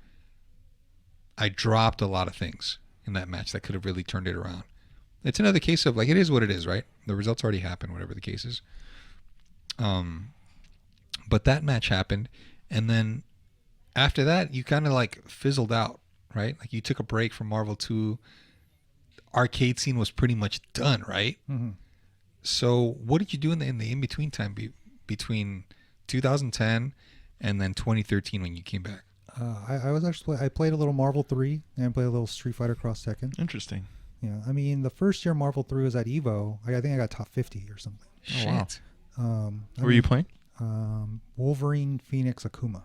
I dropped a lot of things in that match that could have really turned it around. It's another case of, like, it is what it is, right? The results already happened, whatever the case is. But that match happened, and then after that, you kind of like fizzled out, right? Like, you took a break from Marvel 2. Arcade scene was pretty much done, right? Mm-hmm. So what did you do in the in-between time between 2010 and then 2013 when you came back? I played a little Marvel 3 and I played a little Street Fighter Cross Tekken. Interesting. Yeah, I mean, the first year Marvel 3 was at EVO. I think I got top 50 or something. Shit. Wow. Who were you playing? Wolverine, Phoenix, Akuma.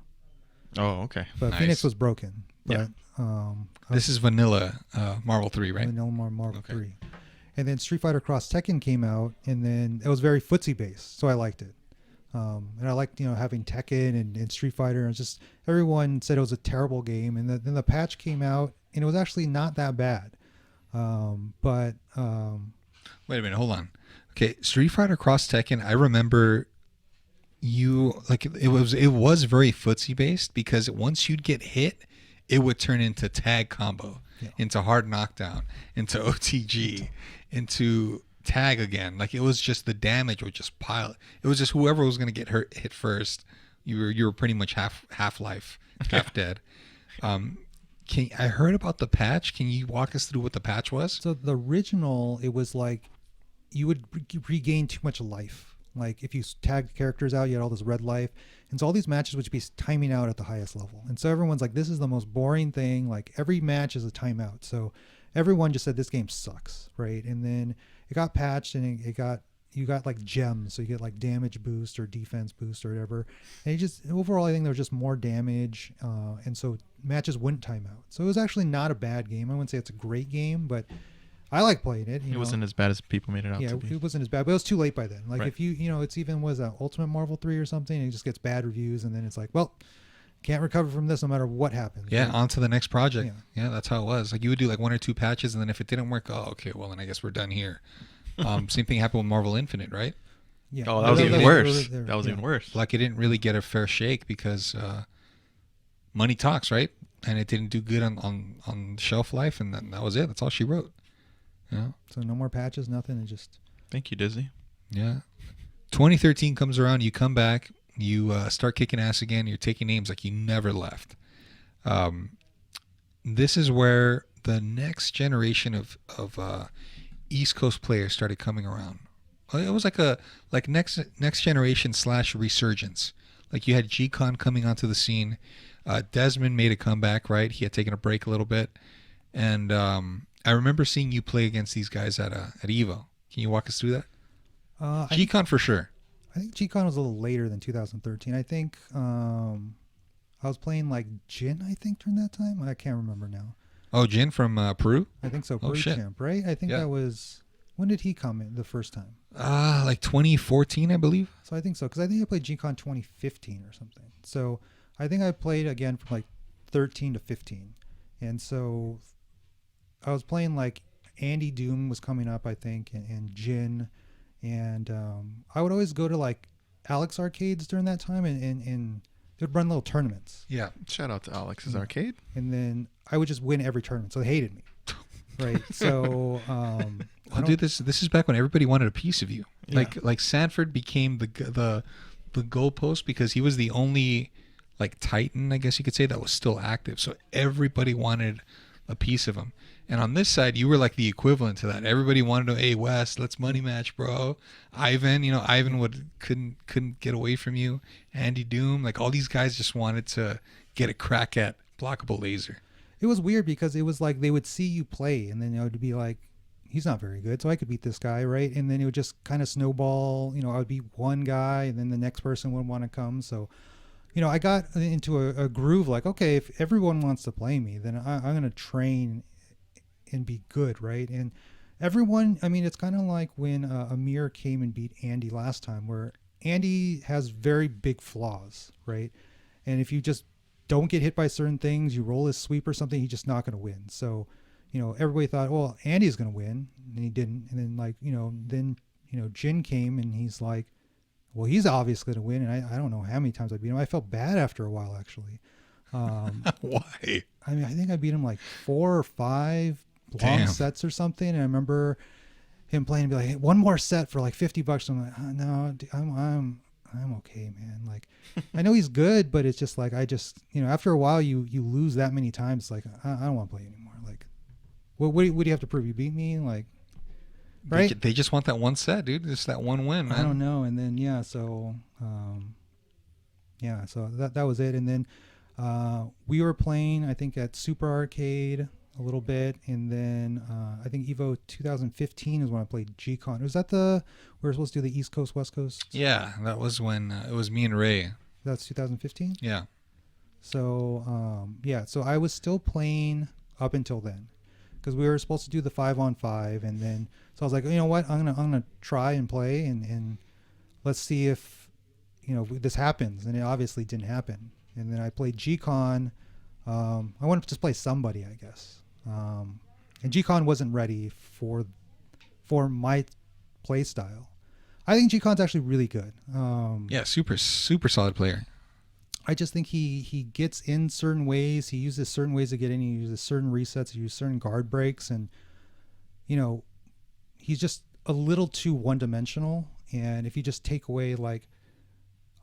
Oh, okay. But Nice. Phoenix was broken. But This is vanilla Marvel 3, right? Vanilla Marvel 3. And then Street Fighter Cross Tekken came out, and then it was very footsie based, so I liked it. And I liked, having Tekken and Street Fighter. And just everyone said it was a terrible game, and then the patch came out, and it was actually not that bad. Wait a minute, hold on. Okay, Street Fighter Cross Tekken, I remember you, like, it was very footsie based, because once you'd get hit, it would turn into tag combo, into hard knockdown, into OTG, into tag again. Like, it was just, the damage would just pile. It was just whoever was going to get hit first, you were pretty much half life, half dead. I heard about the patch. Can you walk us through what the patch was? So the original, it was like you would regain too much life. Like, if you tagged characters out, you had all this red life. And so all these matches would be timing out at the highest level. And so everyone's like, this is the most boring thing. Like, every match is a timeout. So everyone just said this game sucks, right? And then it got patched, and you got like gems. So you get like damage boost or defense boost or whatever. And overall, I think there was just more damage. And so matches wouldn't time out. So it was actually not a bad game. I wouldn't say it's a great game, but I like playing it. It wasn't as bad as people made it out to be. It wasn't as bad, but it was too late by then. Like, if it's even was Ultimate Marvel 3 or something, and it just gets bad reviews, and then it's like, well, can't recover from this no matter what happens. Yeah, on to the next project. Yeah, that's how it was. Like, you would do like 1 or 2 patches, and then if it didn't work, oh, okay, well, then I guess we're done here. Same thing happened with Marvel Infinite, right? Yeah. Oh, that was even worse. That was even worse. Like, it didn't really get a fair shake because money talks, right? And it didn't do good on shelf life, and that was it. That's all she wrote. Yeah. So no more patches, nothing, and just. Thank you, Disney. Yeah. 2013 comes around. You come back. You start kicking ass again. You're taking names like you never left. This is where the next generation of East Coast players started coming around. It was like next generation / resurgence. Like, you had G-Con coming onto the scene. Desmond made a comeback, right? He had taken a break a little bit, and I remember seeing you play against these guys at EVO. Can you walk us through that? G-Con for sure. I think G-Con was a little later than 2013. I think I was playing like Jin, I think, during that time. I can't remember now. Oh, Jin from Peru? I think so. Oh, Peru shit. champ, right? I think Yeah. that was... When did he come in the first time? Like 2014, I believe. So I think so, because I think I played G-Con 2015 or something. So I think I played again from like 13 to 15. And so I was playing like Andy Doom was coming up, I think, and Jin. And I would always go to like Alex arcades during that time, and they'd run little tournaments. Yeah. Shout out to Alex's Arcade. And then I would just win every tournament, so they hated me. Right. So Well, dude, this is back when everybody wanted a piece of you. Yeah. Like Sanford became the goalpost because he was the only like Titan, I guess you could say, that was still active. So everybody wanted a piece of him. And on this side, you were like the equivalent to that. Everybody wanted to, hey Wes, let's money match, bro. Ivan, Ivan couldn't get away from you. Andy Doom, like all these guys just wanted to get a crack at Blockable Laser. it was weird because it was like they would see you play, and then it would be like, he's not very good, so I could beat this guy, right? And then it would just kind of snowball. I would beat one guy, and then the next person would want to come. So, I got into a groove like, okay, if everyone wants to play me, then I'm going to train and be good, right? And everyone, it's kind of like when Amir came and beat Andy last time, where Andy has very big flaws, right? And if you just don't get hit by certain things, you roll his sweep or something, he's just not going to win. So, everybody thought, well, Andy's going to win, and he didn't. And then, Jin came, and he's like, well, he's obviously going to win. And I don't know how many times I beat him. I felt bad after a while, actually. Why? I think I beat him like 4 or 5 long sets or something. And I remember him playing and be like, hey, one more set for like $50. I'm like, no, I'm okay, man. Like, I know he's good, but it's just like, after a while you lose that many times. It's like, I don't want to play anymore. Like, what do you have to prove? You beat me? Like, right? They just want that one set, dude. Just that one win, man. I don't know. And then, so that was it. And then we were playing, I think, at Super Arcade a little bit, and then I think Evo 2015 is when I played G-Con. Was that we were supposed to do the East Coast, West Coast? Yeah, that was when it was me and Ray. That's 2015? Yeah. So, so I was still playing up until then, because we were supposed to do the 5-on-5, and then, so I was like, you know what, I'm gonna try and play, and let's see if, this happens, and it obviously didn't happen. And then I played G-Con. I wanted to just play somebody, I guess. And G-Con wasn't ready for my play style. I think G-Con's actually really good. Yeah, super solid player. I just think he gets in certain ways. He uses certain ways to get in. He uses certain resets. He uses certain guard breaks. And, he's just a little too one-dimensional. And if you just take away, like,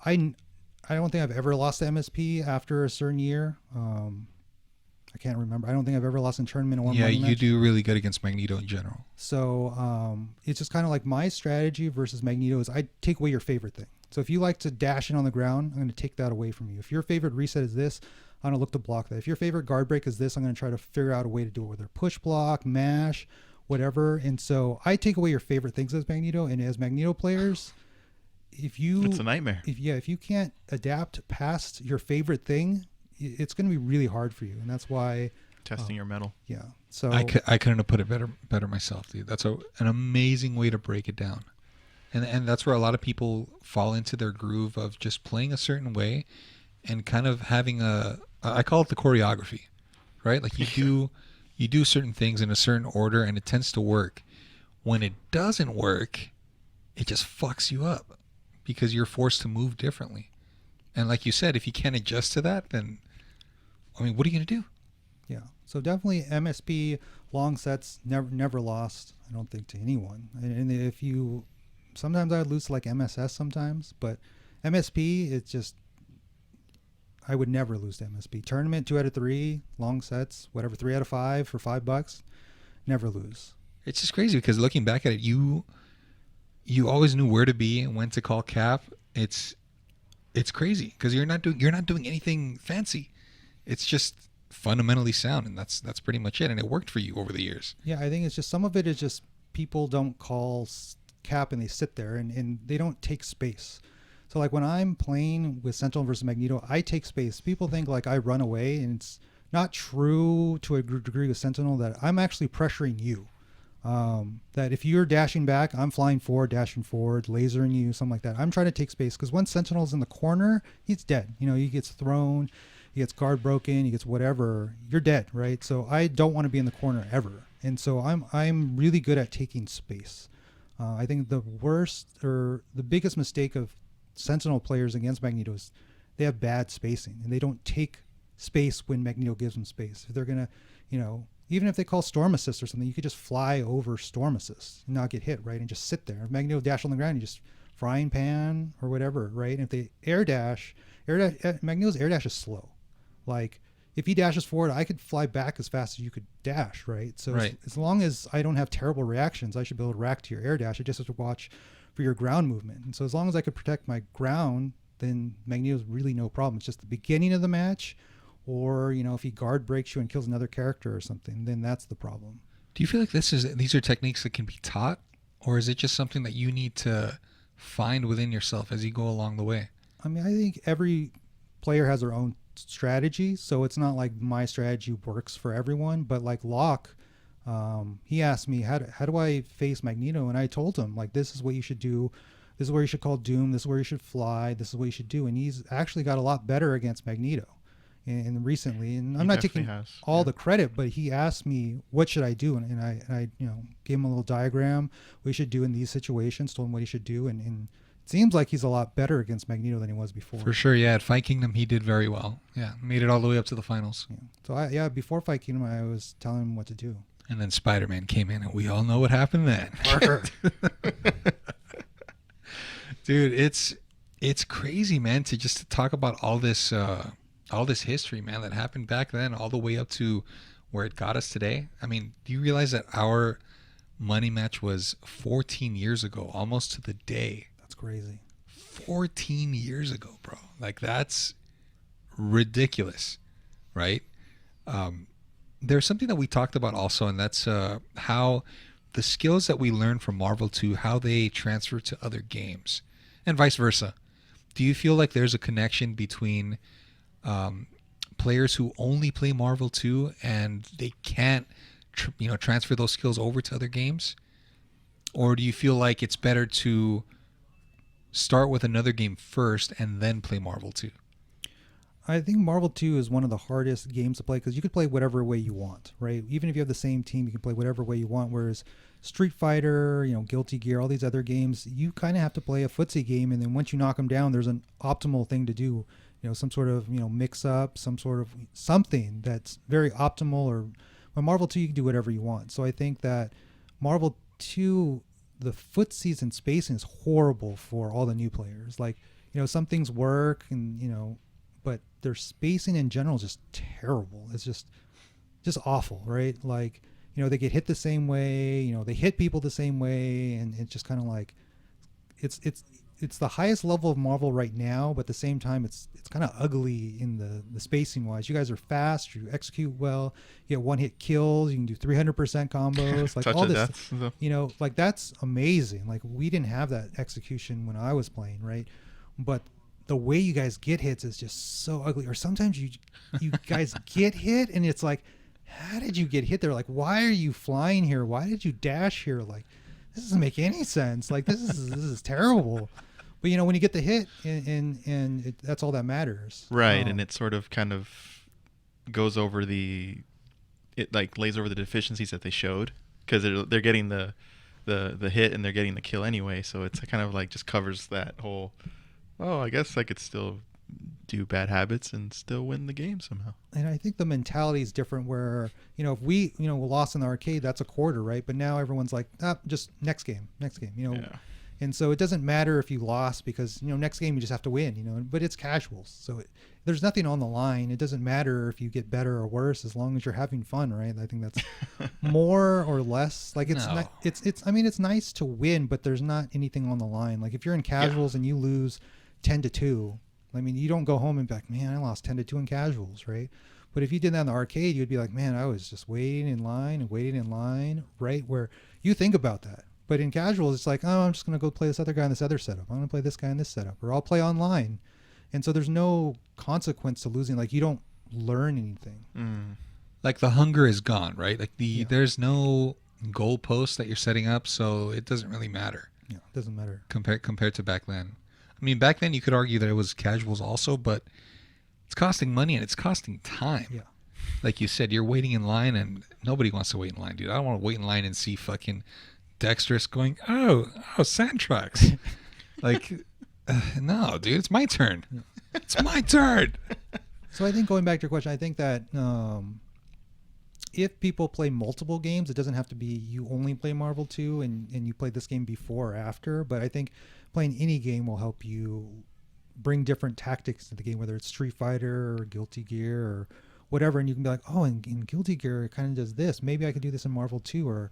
I don't think I've ever lost to MSP after a certain year. I can't remember. I don't think I've ever lost in tournament in one Yeah, money match. you do really good against Magneto in general. So it's just kind of like my strategy versus Magneto is I take away your favorite thing. So if you like to dash in on the ground, I'm going to take that away from you. If your favorite reset is this, I'm going to look to block that. If your favorite guard break is this, I'm going to try to figure out a way to do it, whether push block, mash, whatever. And so I take away your favorite things as Magneto. And as Magneto players, it's a nightmare. If you can't adapt past your favorite thing, it's going to be really hard for you. And that's why Testing your metal. Yeah. So I couldn't have put it better myself, dude. That's an amazing way to break it down. And that's where a lot of people fall into their groove of just playing a certain way and kind of having I call it the choreography, right? Like you do certain things in a certain order and it tends to work. When it doesn't work, it just fucks you up because you're forced to move differently. And like you said, if you can't adjust to that, then, what are you going to do? Yeah. So definitely MSP long sets never lost, I don't think, to anyone. And sometimes I would lose to like MSS sometimes, but MSP, it's just, I would never lose to MSP. Tournament 2 out of 3, long sets, whatever, 3 out of 5 for $5, never lose. It's just crazy because looking back at it, you always knew where to be and when to call cap. It's crazy because you're not doing anything fancy. It's just fundamentally sound, and that's pretty much it. And it worked for you over the years. Yeah, I think it's just some of it is just people don't call cap and they sit there and they don't take space. So like when I'm playing with Sentinel versus Magneto, I take space. People think like I run away, and it's not true to a degree with Sentinel, that I'm actually pressuring you. That if you're dashing back, I'm flying forward, dashing forward, lasering you, something like that. I'm trying to take space, because once Sentinel's in the corner, he's dead. You know, he gets thrown, he gets guard broken, he gets whatever, you're dead, right? So I don't want to be in the corner ever. And so I'm really good at taking space. I think the worst or the biggest mistake of Sentinel players against Magneto is they have bad spacing, and they don't take space when Magneto gives them space. If they're gonna, you know, even if they call Storm Assist or something, you could just fly over Storm Assist and not get hit, right? And just sit there. If Magneto dash on the ground, you just frying pan or whatever, right? And if they air dash, Magneto's air dash is slow. Like if he dashes forward, I could fly back as fast as you could dash, right? So Right. as long as I don't have terrible reactions, I should be able to react to your air dash. I just have to watch for your ground movement. And so as long as I could protect my ground, then Magneto's really no problem. It's just the beginning of the match, or, you know, if he guard breaks you and kills another character or something, then that's the problem. Do you feel like these are techniques that can be taught, or is it just something that you need to find within yourself as you go along the way? I mean, I think every player has their own strategy, so it's not like my strategy works for everyone. But like Locke, he asked me, how do I face Magneto? And I told him, like, this is what you should do. This is where you should call Doom. This is where you should fly. This is what you should do. And he's actually got a lot better against Magneto. And recently, and I'm not taking all the credit, but he asked me, what should I do? And I you know, gave him a little diagram what he should do in these situations, told him what he should do. And it seems like he's a lot better against Magneto than he was before. For sure, yeah. At Fight Kingdom, he did very well. Yeah, made it all the way up to the finals. Yeah. So, before Fight Kingdom, I was telling him what to do. And then Spider-Man came in, and we all know what happened then. Dude, it's crazy, man, to talk about all this history, man, that happened back then, all the way up to where it got us today. I mean, do you realize that our money match was 14 years ago, almost to the day? That's crazy. 14 years ago, bro. Like, that's ridiculous, right? There's something that we talked about also, and that's how the skills that we learn from Marvel 2, how they transfer to other games, and vice versa. Do you feel like there's a connection between players who only play Marvel 2 and they can't transfer those skills over to other games? Or do you feel like it's better to start with another game first and then play Marvel 2? I think Marvel 2 is one of the hardest games to play, because you could play whatever way you want, right? Even if you have the same team, you can play whatever way you want. Whereas Street Fighter, Guilty Gear, all these other games, you kind of have to play a footsie game, and then once you knock them down, there's an optimal thing to do. Some sort of mix up, some sort of something that's very optimal. Or with Marvel 2, you can do whatever you want. So I think that Marvel 2, the footsies and spacing is horrible for all the new players. Like, some things work, and but their spacing in general is just terrible. It's just awful, right? Like, they get hit the same way, they hit people the same way, and it's just kind of like it's the highest level of Marvel right now, but at the same time it's kind of ugly in the spacing wise. You guys are fast, you execute well, you get one hit kills, you can do 300% combos, like all this, like that's amazing. Like, we didn't have that execution when I was playing, right? But the way you guys get hits is just so ugly. Or sometimes you guys get hit and it's like, how did you get hit there? Like, why are you flying here? Why did you dash here? Like, this doesn't make any sense. Like, this is terrible. But when you get the hit, and that's all that matters, right? And it sort of kind of goes over it like lays over the deficiencies that they showed, because they're getting the hit and they're getting the kill anyway. So it's kind of like just covers that whole. Oh, I guess I could still do bad habits and still win the game somehow. And I think the mentality is different, where if we lost in the arcade, that's a quarter, right? But now everyone's like, just next game. Yeah. And so it doesn't matter if you lost, because next game you just have to win, but it's casuals, so there's nothing on the line. It doesn't matter if you get better or worse, as long as you're having fun, right? I think that's more or less like it's No. not, it's I mean, it's nice to win, but there's not anything on the line. Like, if you're in casuals and you lose 10-2, I mean, you don't go home and be like, man, I lost 10-2 in casuals, right? But if you did that in the arcade, you'd be like, man, I was just waiting in line, right? Where you think about that. But in casuals, it's like, oh, I'm just going to go play this other guy in this other setup. I'm going to play this guy in this setup. Or I'll play online. And so there's no consequence to losing. Like, you don't learn anything. Like, the hunger is gone, right? Like, there's no goalpost that you're setting up, so it doesn't really matter. Yeah, it doesn't matter. Compared to back then. I mean, back then you could argue that it was casuals also, but it's costing money and it's costing time. Yeah. Like you said, you're waiting in line and nobody wants to wait in line, dude. I don't want to wait in line and see fucking Dexterous going, oh, sand trucks. Like, no, dude, it's my turn. Yeah. It's my turn. So I think going back to your question, I think that if people play multiple games, it doesn't have to be you only play Marvel 2 and you play this game before or after. But I think playing any game will help you bring different tactics to the game, whether it's Street Fighter or Guilty Gear or whatever. And you can be like, oh, in Guilty Gear, it kind of does this. Maybe I could do this in Marvel 2, or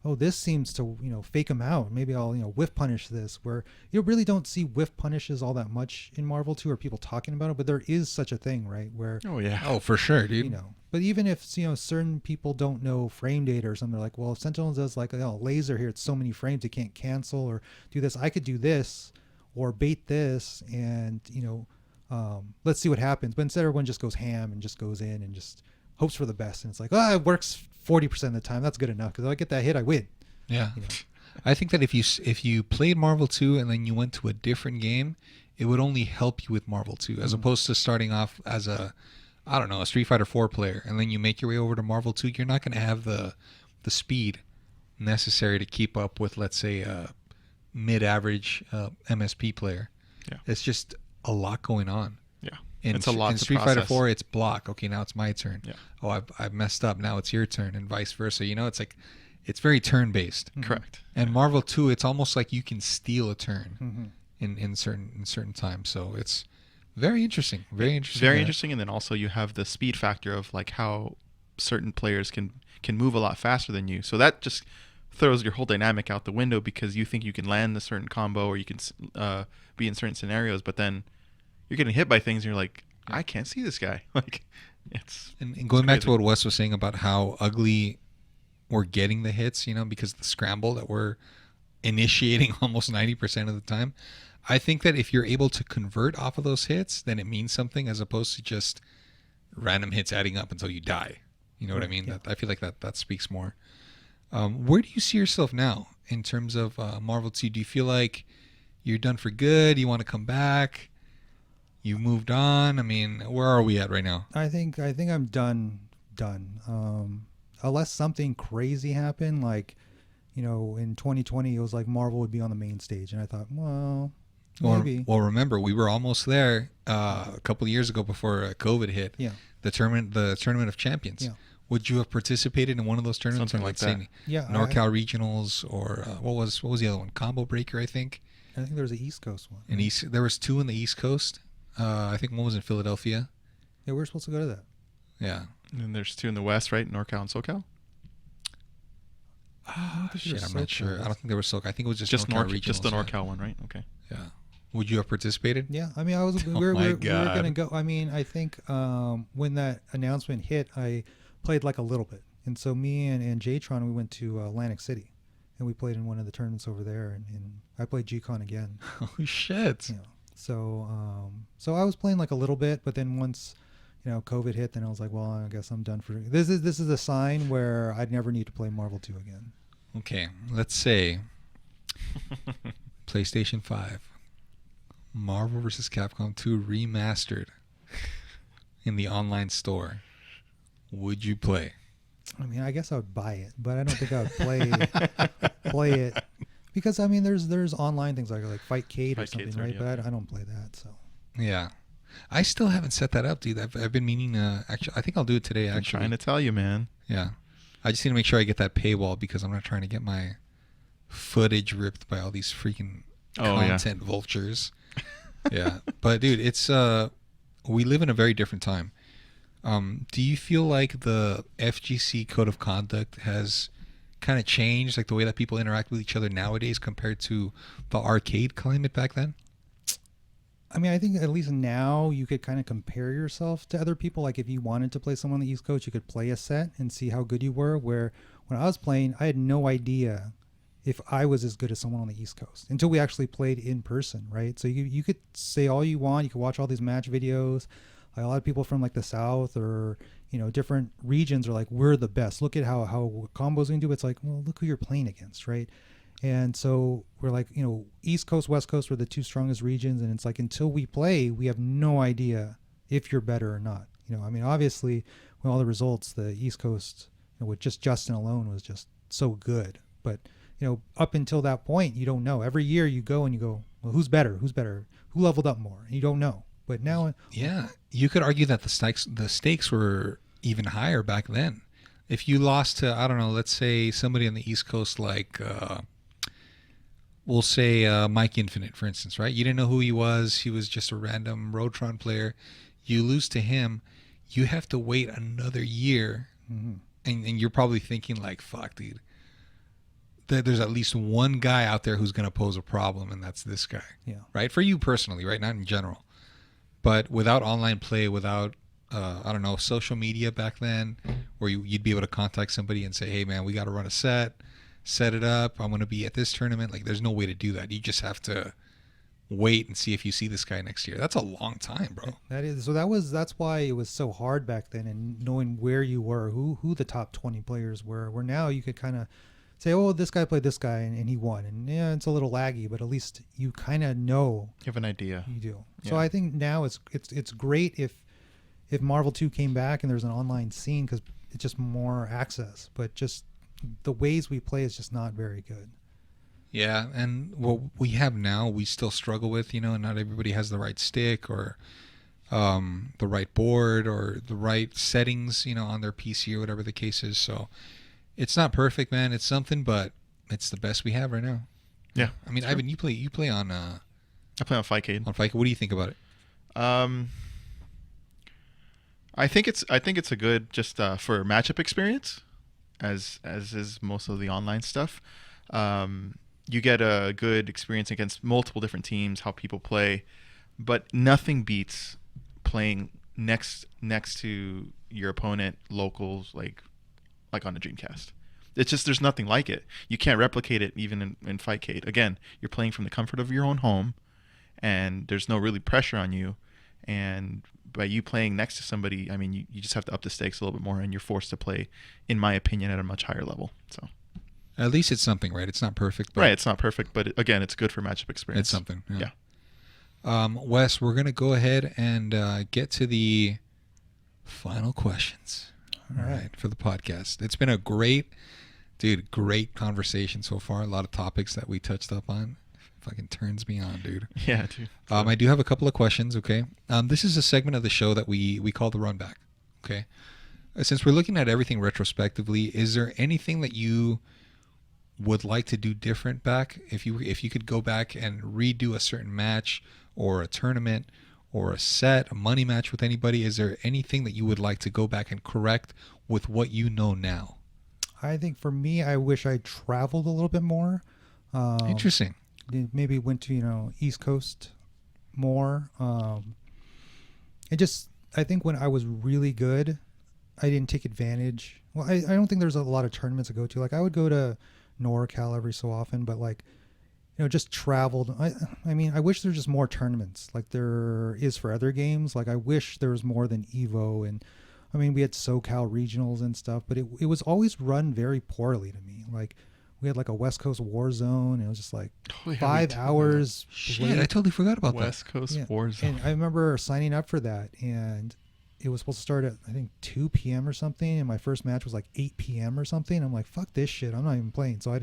oh, this seems to, fake them out. Maybe I'll, whiff punish this, where you really don't see whiff punishes all that much in Marvel 2 or people talking about it, but there is such a thing, right? Where, oh, yeah. Oh, for sure, dude. But even if, certain people don't know frame data or something, they're like, well, if Sentinel does like a laser here, it's so many frames, it can't cancel or do this. I could do this or bait this and, let's see what happens. But instead, everyone just goes ham and just goes in and just hopes for the best. And it's like, oh, it works 40% of the time. That's good enough because if I get that hit, I win. Yeah. I think that if you played Marvel 2 and then you went to a different game, it would only help you with Marvel 2 as opposed to starting off as a Street Fighter 4 player and then you make your way over to Marvel 2. You're not going to have the speed necessary to keep up with, let's say, a mid-average MSP player. Yeah. It's just a lot going on. Yeah. It's a lot. In Street Fighter 4, it's block. Okay, now it's my turn. Yeah. Oh, I've messed up. Now it's your turn, and vice versa. It's like, it's very turn-based. Correct. And Marvel 2, it's almost like you can steal a turn in certain times. So it's very interesting. Very interesting. Very interesting. And then also you have the speed factor of like how certain players can move a lot faster than you. So that just throws your whole dynamic out the window because you think you can land a certain combo or you can be in certain scenarios, but then you're getting hit by things and you're like, I can't see this guy. Like, and going back to what Wes was saying about how ugly we're getting the hits, because of the scramble that we're initiating almost 90% of the time. I think that if you're able to convert off of those hits, then it means something as opposed to just random hits adding up until you die. You know what I mean? Yeah. I feel like that speaks more. Where do you see yourself now in terms of Marvel 2? Do you feel like you're done for good? You want to come back? You've moved on? I mean, where are we at right now? I think I'm done. Unless something crazy happened, like, in 2020, it was like Marvel would be on the main stage. And I thought, well, maybe. Well, remember, we were almost there a couple of years ago before COVID hit. Yeah. The Tournament of Champions. Yeah. Would you have participated in one of those tournaments? Something like that. Yeah. NorCal Regionals or what was the other one? Combo Breaker, I think. I think there was the East Coast one. There was two in the East Coast. I think one was in Philadelphia. Yeah, we're supposed to go to that. Yeah. And then there's two in the West, right? NorCal and Socal? Shit, I'm not sure. I don't think there was Socal. I think it was just NorCal Regionals. Just the NorCal one, right? Okay. Yeah. Would you have participated? Yeah. I mean, we were going to go. I mean, I think when that announcement hit, I played like a little bit. And so me and Jatron, we went to Atlantic City. And we played in one of the tournaments over there. And I played G-Con again. Oh, shit. Yeah. So I was playing like a little bit, but then once, COVID hit, then I was like, well, I guess I'm done for this. Is a sign where I'd never need to play Marvel 2 again. Okay, let's say PlayStation 5, Marvel vs. Capcom 2 remastered in the online store. Would you play? I mean, I guess I would buy it, but I don't think I would play it. Because, I mean, there's online things like Fightcade or something, right? But I don't play that, so. Yeah. I still haven't set that up, dude. I've been meaning to, actually, I think I'll do it today, actually. I'm trying to tell you, man. Yeah. I just need to make sure I get that paywall because I'm not trying to get my footage ripped by all these freaking content vultures. Yeah. But, dude, it's, we live in a very different time. Do you feel like the FGC code of conduct has kind of changed, like the way that people interact with each other nowadays compared to the arcade climate back then? I mean, I think at least now you could kind of compare yourself to other people. Like if you wanted to play someone on the East Coast, you could play a set and see how good you were. Where when I was playing, I had no idea if I was as good as someone on the East Coast until we actually played in person, right? So you could say all you want. You could watch all these match videos. Like a lot of people from like the South or, you know, different regions are like, we're the best. Look at how combos we can do. It's like, well, look who you're playing against, right? And so we're like, you know, East Coast, West Coast were the two strongest regions. And it's like, until we play, we have no idea if you're better or not. You know, I mean, obviously, with all the results, the East Coast, you know, with just Justin alone was just so good. But, you know, up until that point, you don't know. Every year you go, well, who's better? Who's better? Who leveled up more? And you don't know. But now, yeah, you could argue that the stakes were even higher back then. If you lost to, I don't know, let's say somebody on the East Coast, like we'll say Mike Infinite, for instance, right? You didn't know who he was. He was just a random Rotron player. You lose to him, you have to wait another year, and you're probably thinking like, fuck, dude. There's at least one guy out there who's going to pose a problem, and that's this guy. Yeah. Right? For you personally, right? Not in general. But without online play, without, I don't know, social media back then, where you'd be able to contact somebody and say, hey, man, we got to run a set it up. I'm going to be at this tournament. Like, there's no way to do that. You just have to wait and see if you see this guy next year. That's a long time, bro. That is. So that's why it was so hard back then, and knowing where you were, who the top 20 players were, where now you could kind of say, oh, this guy played this guy and he won. And yeah, it's a little laggy, but at least you kind of know. You have an idea. You do. Yeah. So I think now it's great if Marvel 2 came back and there's an online scene, because it's just more access. But just the ways we play is just not very good. Yeah, and what we have now, we still struggle with, you know, not everybody has the right stick or the right board or the right settings, you know, on their PC or whatever the case is. So it's not perfect, man. It's something, but it's the best we have right now. Yeah. I mean, Ivan, you play on I play on Fightcade. On Fightcade. What do you think about it? I think it's a good just for matchup experience, as is most of the online stuff. You get a good experience against multiple different teams, how people play, but nothing beats playing next to your opponent locals, like on a Dreamcast. It's just, there's nothing like it. You can't replicate it even in Fightcade. Again, you're playing from the comfort of your own home, and there's no really pressure on you. And by you playing next to somebody, I mean, you just have to up the stakes a little bit more, and you're forced to play, in my opinion, at a much higher level. So at least it's something, right? It's not perfect. But right, it's not perfect, but again, it's good for matchup experience. It's something. Yeah. Wes, we're going to go ahead and get to the final questions. All right, for the podcast. It's been a great conversation so far. A lot of topics that we touched up on. Fucking turns me on, dude. Yeah, dude. I do have a couple of questions, okay? This is a segment of the show that we call the Run Back, okay? Since we're looking at everything retrospectively, is there anything that you would like to do different back? If you could go back and redo a certain match or a tournament or a set, a money match with anybody, is there anything that you would like to go back and correct with what you know now? I think for me, I wish I traveled a little bit more. Interesting. Maybe went to, East Coast more. I think when I was really good, I didn't take advantage. Well, I don't think there's a lot of tournaments to go to. Like, I would go to NorCal every so often, but like, just traveled. I mean, I wish there was just more tournaments like there is for other games. Like, I wish there was more than Evo. And I mean, we had Socal regionals and stuff, but it was always run very poorly to me. Like, we had like a West Coast war zone. It was just like 5 hours. Shit, I totally forgot about West Coast war zone. And I remember signing up for that, and it was supposed to start at, I think, 2 p.m. or something. And my first match was like 8 p.m. or something. I'm like, fuck this shit. I'm not even playing. So I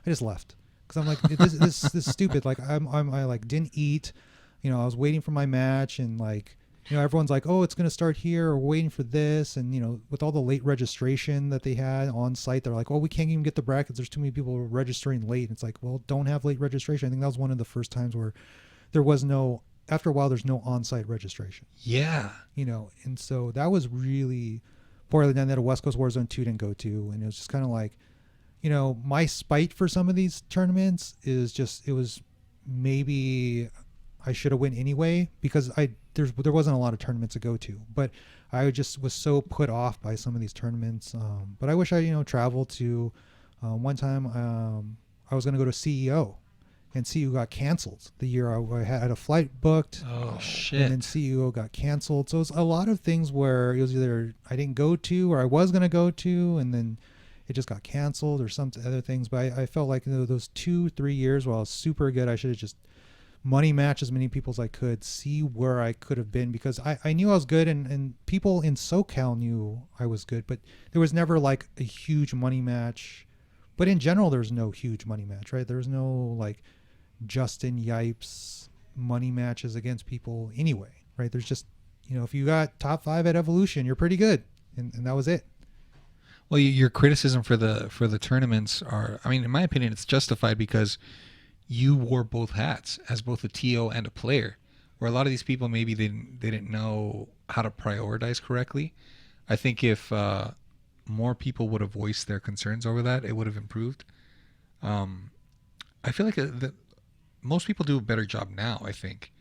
just left. Because I'm like, this is stupid. Like, I like didn't eat. I was waiting for my match, and like, everyone's like, oh, it's going to start here, or we're waiting for this. And, with all the late registration that they had on site, they're like, oh, we can't even get the brackets. There's too many people registering late. And it's like, well, don't have late registration. I think that was one of the first times where there was after a while, there's no on-site registration. Yeah. And so that was really poorly done. That a West Coast Warzone 2 didn't go to. And it was just kind of like, my spite for some of these tournaments is just, it was maybe I should have went anyway, because there wasn't a lot of tournaments to go to, but I just was so put off by some of these tournaments. But I wish I traveled to one time I was going to go to CEO, and CEO got canceled the year I had a flight booked. Oh shit! And then CEO got canceled. So it's a lot of things where it was either I didn't go to or I was going to go to, and then it just got canceled or some other things. But I felt like those 2-3 years while I was super good, I should have just money match as many people as I could, see where I could have been, because I knew I was good, and people in SoCal knew I was good, but there was never like a huge money match. But in general, there's no huge money match, right? There's no like Justin Yipes money matches against people anyway, right? There's just, if you got top 5 at Evolution, you're pretty good, and that was it. Well, your criticism for the tournaments are, I mean, in my opinion, it's justified because you wore both hats as both a TO and a player, where a lot of these people maybe they didn't know how to prioritize correctly. I think if more people would have voiced their concerns over that, it would have improved. I feel like most people do a better job now, I think,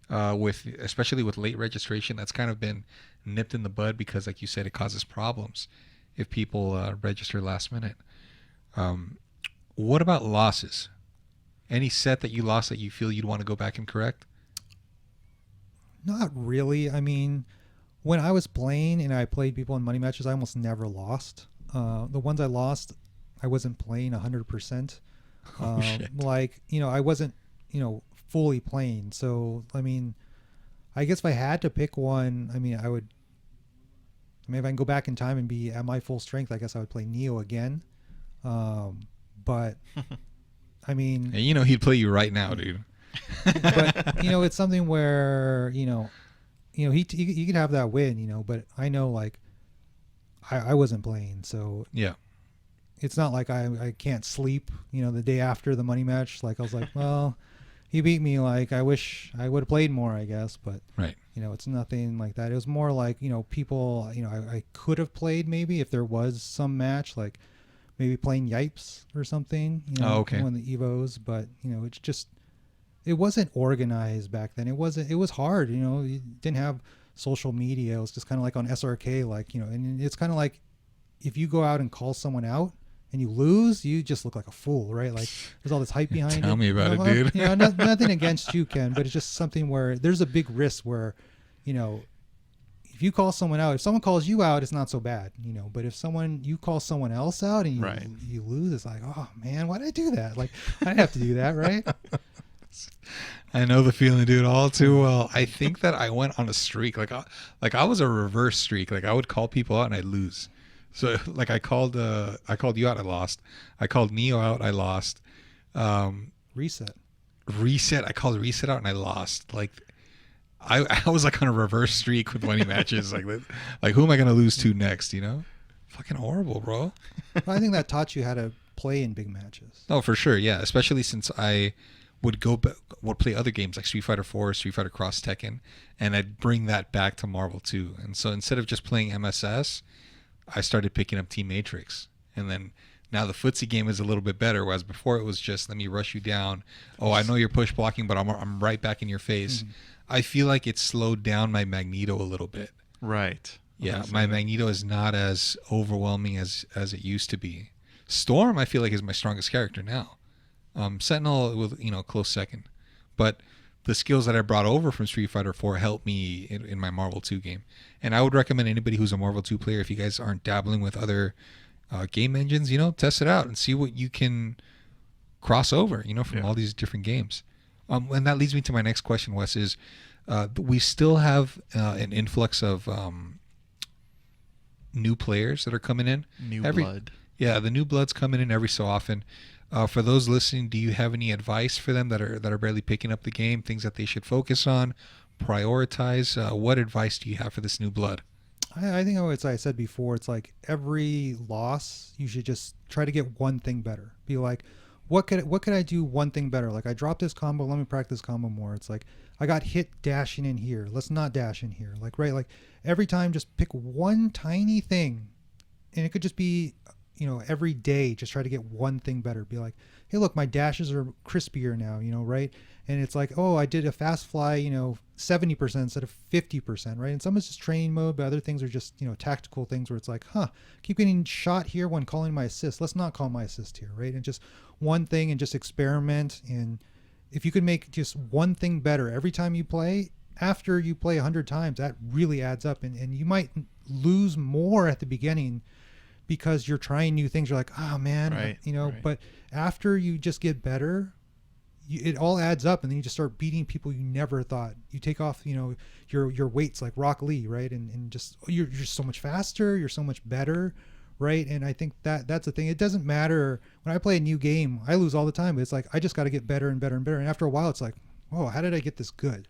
especially with late registration. That's kind of been nipped in the bud because, like you said, it causes problems if people register last minute. What about losses? Any set that you lost that you feel you'd want to go back and correct? Not really. I mean, when I was playing and I played people in money matches, I almost never lost. The ones I lost, I wasn't playing 100%. Like, I wasn't, fully playing. So, I mean, I guess if I had to pick one, I mean, if I can go back in time and be at my full strength, I guess I would play Neo again. But I mean, and he'd play you right now, dude. But it's something where he could have that win, but I know like I wasn't playing, so yeah, it's not like I can't sleep. The day after the money match, like I was like, well, he beat me. Like I wish I would have played more, I guess, but right. It's nothing like that. It was more like people. I could have played maybe if there was some match like. Maybe playing Yipes or something, okay. One of the Evos, but it wasn't organized back then. It was hard, you didn't have social media. It was just kind of like on SRK, like, and it's kind of like if you go out and call someone out and you lose, you just look like a fool, right? Like there's all this hype behind it. Tell me about it, dude. Nothing against you, Ken, but it's just something where there's a big risk where, if you call someone out, if someone calls you out, it's not so bad, but if you call someone else out and you lose, it's like, oh man, why did I do that? Like I didn't have to do that, right? I know the feeling, dude, all too well. I think that I went on a streak. Like I was a reverse streak. Like I would call people out and I'd lose. So like I called you out, I lost. I called Neo out, I lost. Reset. I called Reset out and I lost. Like I was like on a reverse streak with money matches. Like who am I going to lose to next, Fucking horrible, bro. I think that taught you how to play in big matches. Oh, for sure, yeah. Especially since I would play other games like Street Fighter 4, Street Fighter Cross Tekken, and I'd bring that back to Marvel too. And so instead of just playing MSS, I started picking up Team Matrix. And then now the footsie game is a little bit better, whereas before it was just let me rush you down. Oh, I know you're push blocking, but I'm right back in your face. Mm-hmm. I feel like it slowed down my Magneto a little bit. Right. Yeah, my Magneto is not as overwhelming as it used to be. Storm, I feel like, is my strongest character now. Sentinel with close second, but the skills that I brought over from Street Fighter 4 helped me in my Marvel 2 game. And I would recommend anybody who's a Marvel 2 player, if you guys aren't dabbling with other game engines, test it out and see what you can cross over, from all these different games. And that leads me to my next question, Wes, is we still have an influx of new players that are coming in. New blood. Yeah, the new blood's coming in every so often. For those listening, do you have any advice for them that are barely picking up the game, things that they should focus on, prioritize? What advice do you have for this new blood? I think as I said before, it's like every loss, you should just try to get one thing better. Be like, what could I do one thing better? Like I dropped this combo, let me practice combo more. It's like I got hit dashing in here, let's not dash in here. Like every time just pick one tiny thing, and it could just be every day, just try to get one thing better. Be like, hey, look, my dashes are crispier now, right? And it's like, oh, I did a fast fly, 70% instead of 50%, right? And some is just training mode, but other things are just, tactical things where it's like, keep getting shot here when calling my assist. Let's not call my assist here, right? And just one thing and just experiment. And if you could make just one thing better every time you play, after you play 100 times, that really adds up. And you might lose more at the beginning because you're trying new things. You're like, oh man, right. But after you just get better, it all adds up, and then you just start beating people you never thought. You take off, your weights like Rock Lee, right? And just you're so much faster, you're so much better, right? And I think that's the thing. It doesn't matter when I play a new game, I lose all the time, but it's like I just got to get better and better and better. And after a while, it's like, whoa, how did I get this good,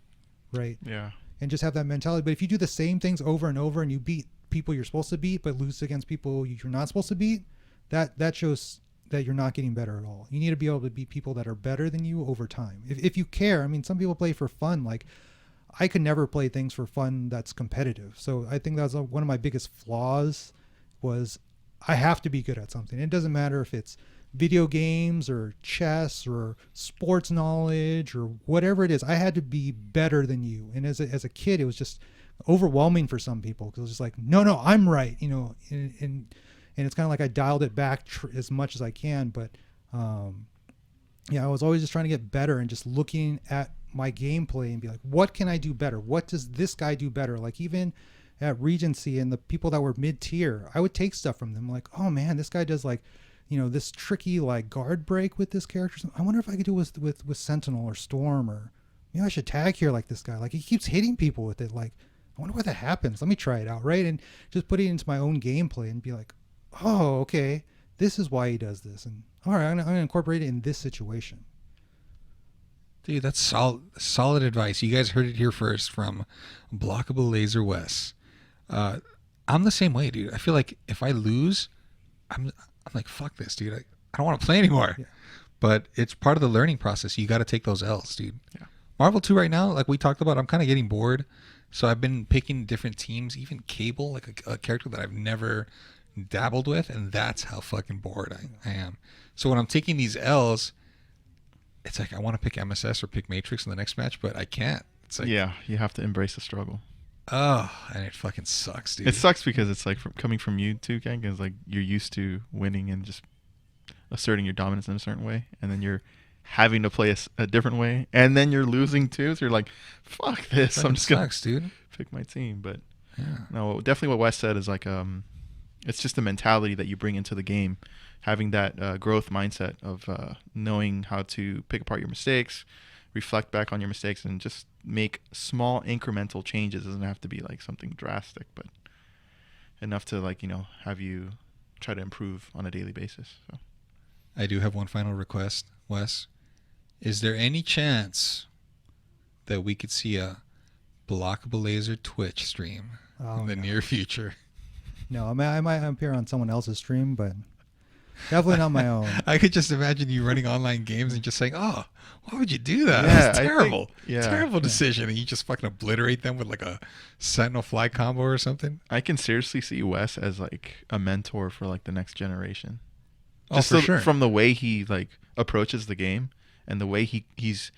right? Yeah. And just have that mentality. But if you do the same things over and over and you beat people you're supposed to beat, but lose against people you're not supposed to beat, that shows that you're not getting better at all. You need to be able to beat people that are better than you over time. If you care, I mean, some people play for fun. Like I could never play things for fun that's competitive. So I think that's one of my biggest flaws was I have to be good at something. It doesn't matter if it's video games or chess or sports knowledge or whatever it is. I had to be better than you. And as a kid, it was just overwhelming for some people because it was just like, no, I'm right. And it's kind of like I dialed it back as much as I can. But I was always just trying to get better and just looking at my gameplay and be like, what can I do better? What does this guy do better? Like even at Regency and the people that were mid-tier, I would take stuff from them. Like, oh man, this guy does like, this tricky like guard break with this character. I wonder if I could do it with Sentinel or Storm, or maybe I should tag here like this guy. Like he keeps hitting people with it. Like, I wonder why that happens. Let me try it out, right? And just put it into my own gameplay and be like, oh, okay, this is why he does this. And all right, I'm going to incorporate it in this situation. Dude, that's solid advice. You guys heard it here first from Blockable Laser Wes. I'm the same way, dude. I feel like if I lose, I'm like, fuck this, dude. I don't want to play anymore. Yeah. But it's part of the learning process. You got to take those L's, dude. Yeah. Marvel 2 right now, like we talked about, I'm kind of getting bored. So I've been picking different teams, even Cable, like a character that I've never dabbled with, and that's how fucking bored I am. So when I'm taking these L's, it's like I want to pick MSS or pick Matrix in the next match, but I can't. It's like, yeah, you have to embrace the struggle. Oh, and it fucking sucks, dude. It sucks because it's like coming from you too, gang, because like you're used to winning and just asserting your dominance in a certain way, and then you're having to play a different way, and then you're losing too. So you're like, "Fuck this! I'm just gonna pick my team." But no, definitely what Wes said is like, it's just the mentality that you bring into the game, having that growth mindset of knowing how to pick apart your mistakes, reflect back on your mistakes, and just make small incremental changes. It doesn't have to be like something drastic, but enough to like, have you try to improve on a daily basis. So I do have one final request, Wes. Is there any chance that we could see a Blockable Laser Twitch stream in the near future? No, I might appear on someone else's stream, but definitely not my own. I could just imagine you running online games and just saying, "Oh, why would you do that? That's terrible. Terrible decision." And you just fucking obliterate them with like a Sentinel Fly combo or something. I can seriously see Wes as like a mentor for like the next generation. Just for sure. From the way he like approaches the game and the way he's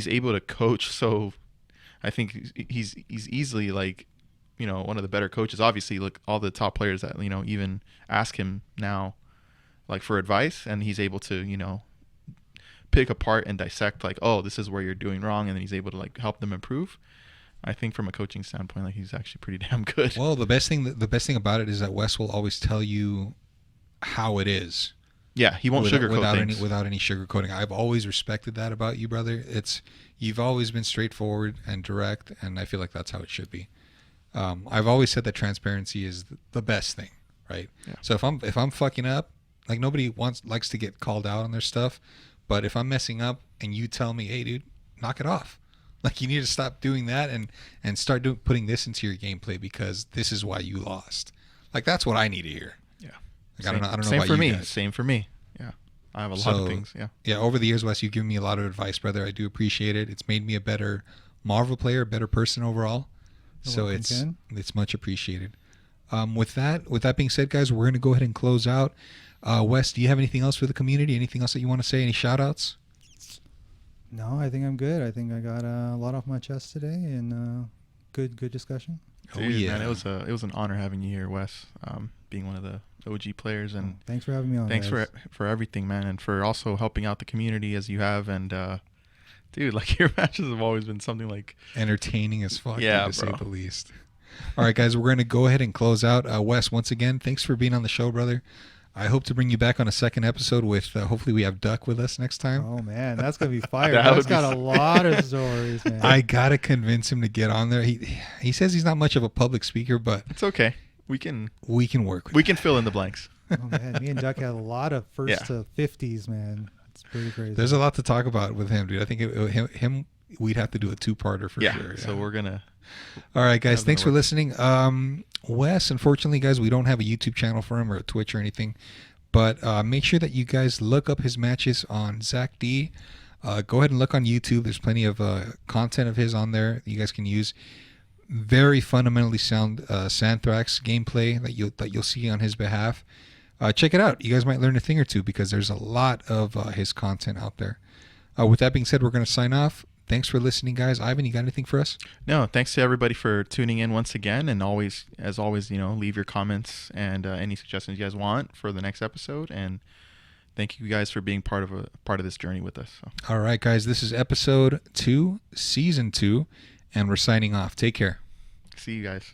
able to coach. So I think he's easily like, one of the better coaches. Obviously, look, all the top players that, even ask him now like for advice, and he's able to, pick apart and dissect like, oh, this is where you're doing wrong, and then he's able to like help them improve. I think from a coaching standpoint, like he's actually pretty damn good. Well, the best thing about it is that Wes will always tell you how it is. Yeah, he won't sugarcoat things. Without any sugarcoating. I've always respected that about you, brother. You've always been straightforward and direct, and I feel like that's how it should be. I've always said that transparency is the best thing, right? Yeah. So if I'm fucking up, like nobody likes to get called out on their stuff, but if I'm messing up and you tell me, "Hey, dude, knock it off," like you need to stop doing that and start putting this into your gameplay because this is why you lost. Like that's what I need to hear. Yeah. Like, I don't know. Same about for you me. guys. Same for me. Yeah. I have a lot of things. Yeah. Yeah. Over the years, Wes, you've given me a lot of advice, brother. I do appreciate it. It's made me a better Marvel player, a better person overall. So it's much appreciated. With that being said, guys, we're going to go ahead and close out. Wes, do you have anything else for the community? Anything else that you want to say? Any shout outs? No, I think I'm good. I think I got a lot off my chest today, and good discussion. Dude, man, it was an honor having you here, Wes. Being one of the OG players, and thanks for having me on. Thanks guys. for everything, man, and for also helping out the community as you have. And dude, like your matches have always been something like entertaining as fuck, yeah, to say the least. All right, guys, we're going to go ahead and close out. Wes, once again, thanks for being on the show, brother. I hope to bring you back on a second episode with, hopefully we have Duck with us next time. Oh, man, that's going to be fire. Duck's got a lot of stories, man. I got to convince him to get on there. He says he's not much of a public speaker, but... It's okay. We can work with We can fill in the blanks. Oh, man, me and Duck had a lot of first to 50s, man. It's pretty crazy. There's a lot to talk about with him, dude. I think him we'd have to do a two-parter for sure. So we're going to... All right, guys, thanks for listening. Wes, unfortunately, guys, we don't have a YouTube channel for him or a Twitch or anything. But make sure that you guys look up his matches on Zach D. Go ahead and look on YouTube. There's plenty of content of his on there that you guys can use. Very fundamentally sound Santhrax gameplay that you'll see on his behalf. Check it out. You guys might learn a thing or two because there's a lot of his content out there. With that being said, we're going to sign off. Thanks for listening, guys. Ivan, you got anything for us? No, thanks to everybody for tuning in once again, and as always, leave your comments and any suggestions you guys want for the next episode. And thank you guys for being part of this journey with us. So. All right, guys, this is episode 2, season 2, and we're signing off. Take care. See you guys.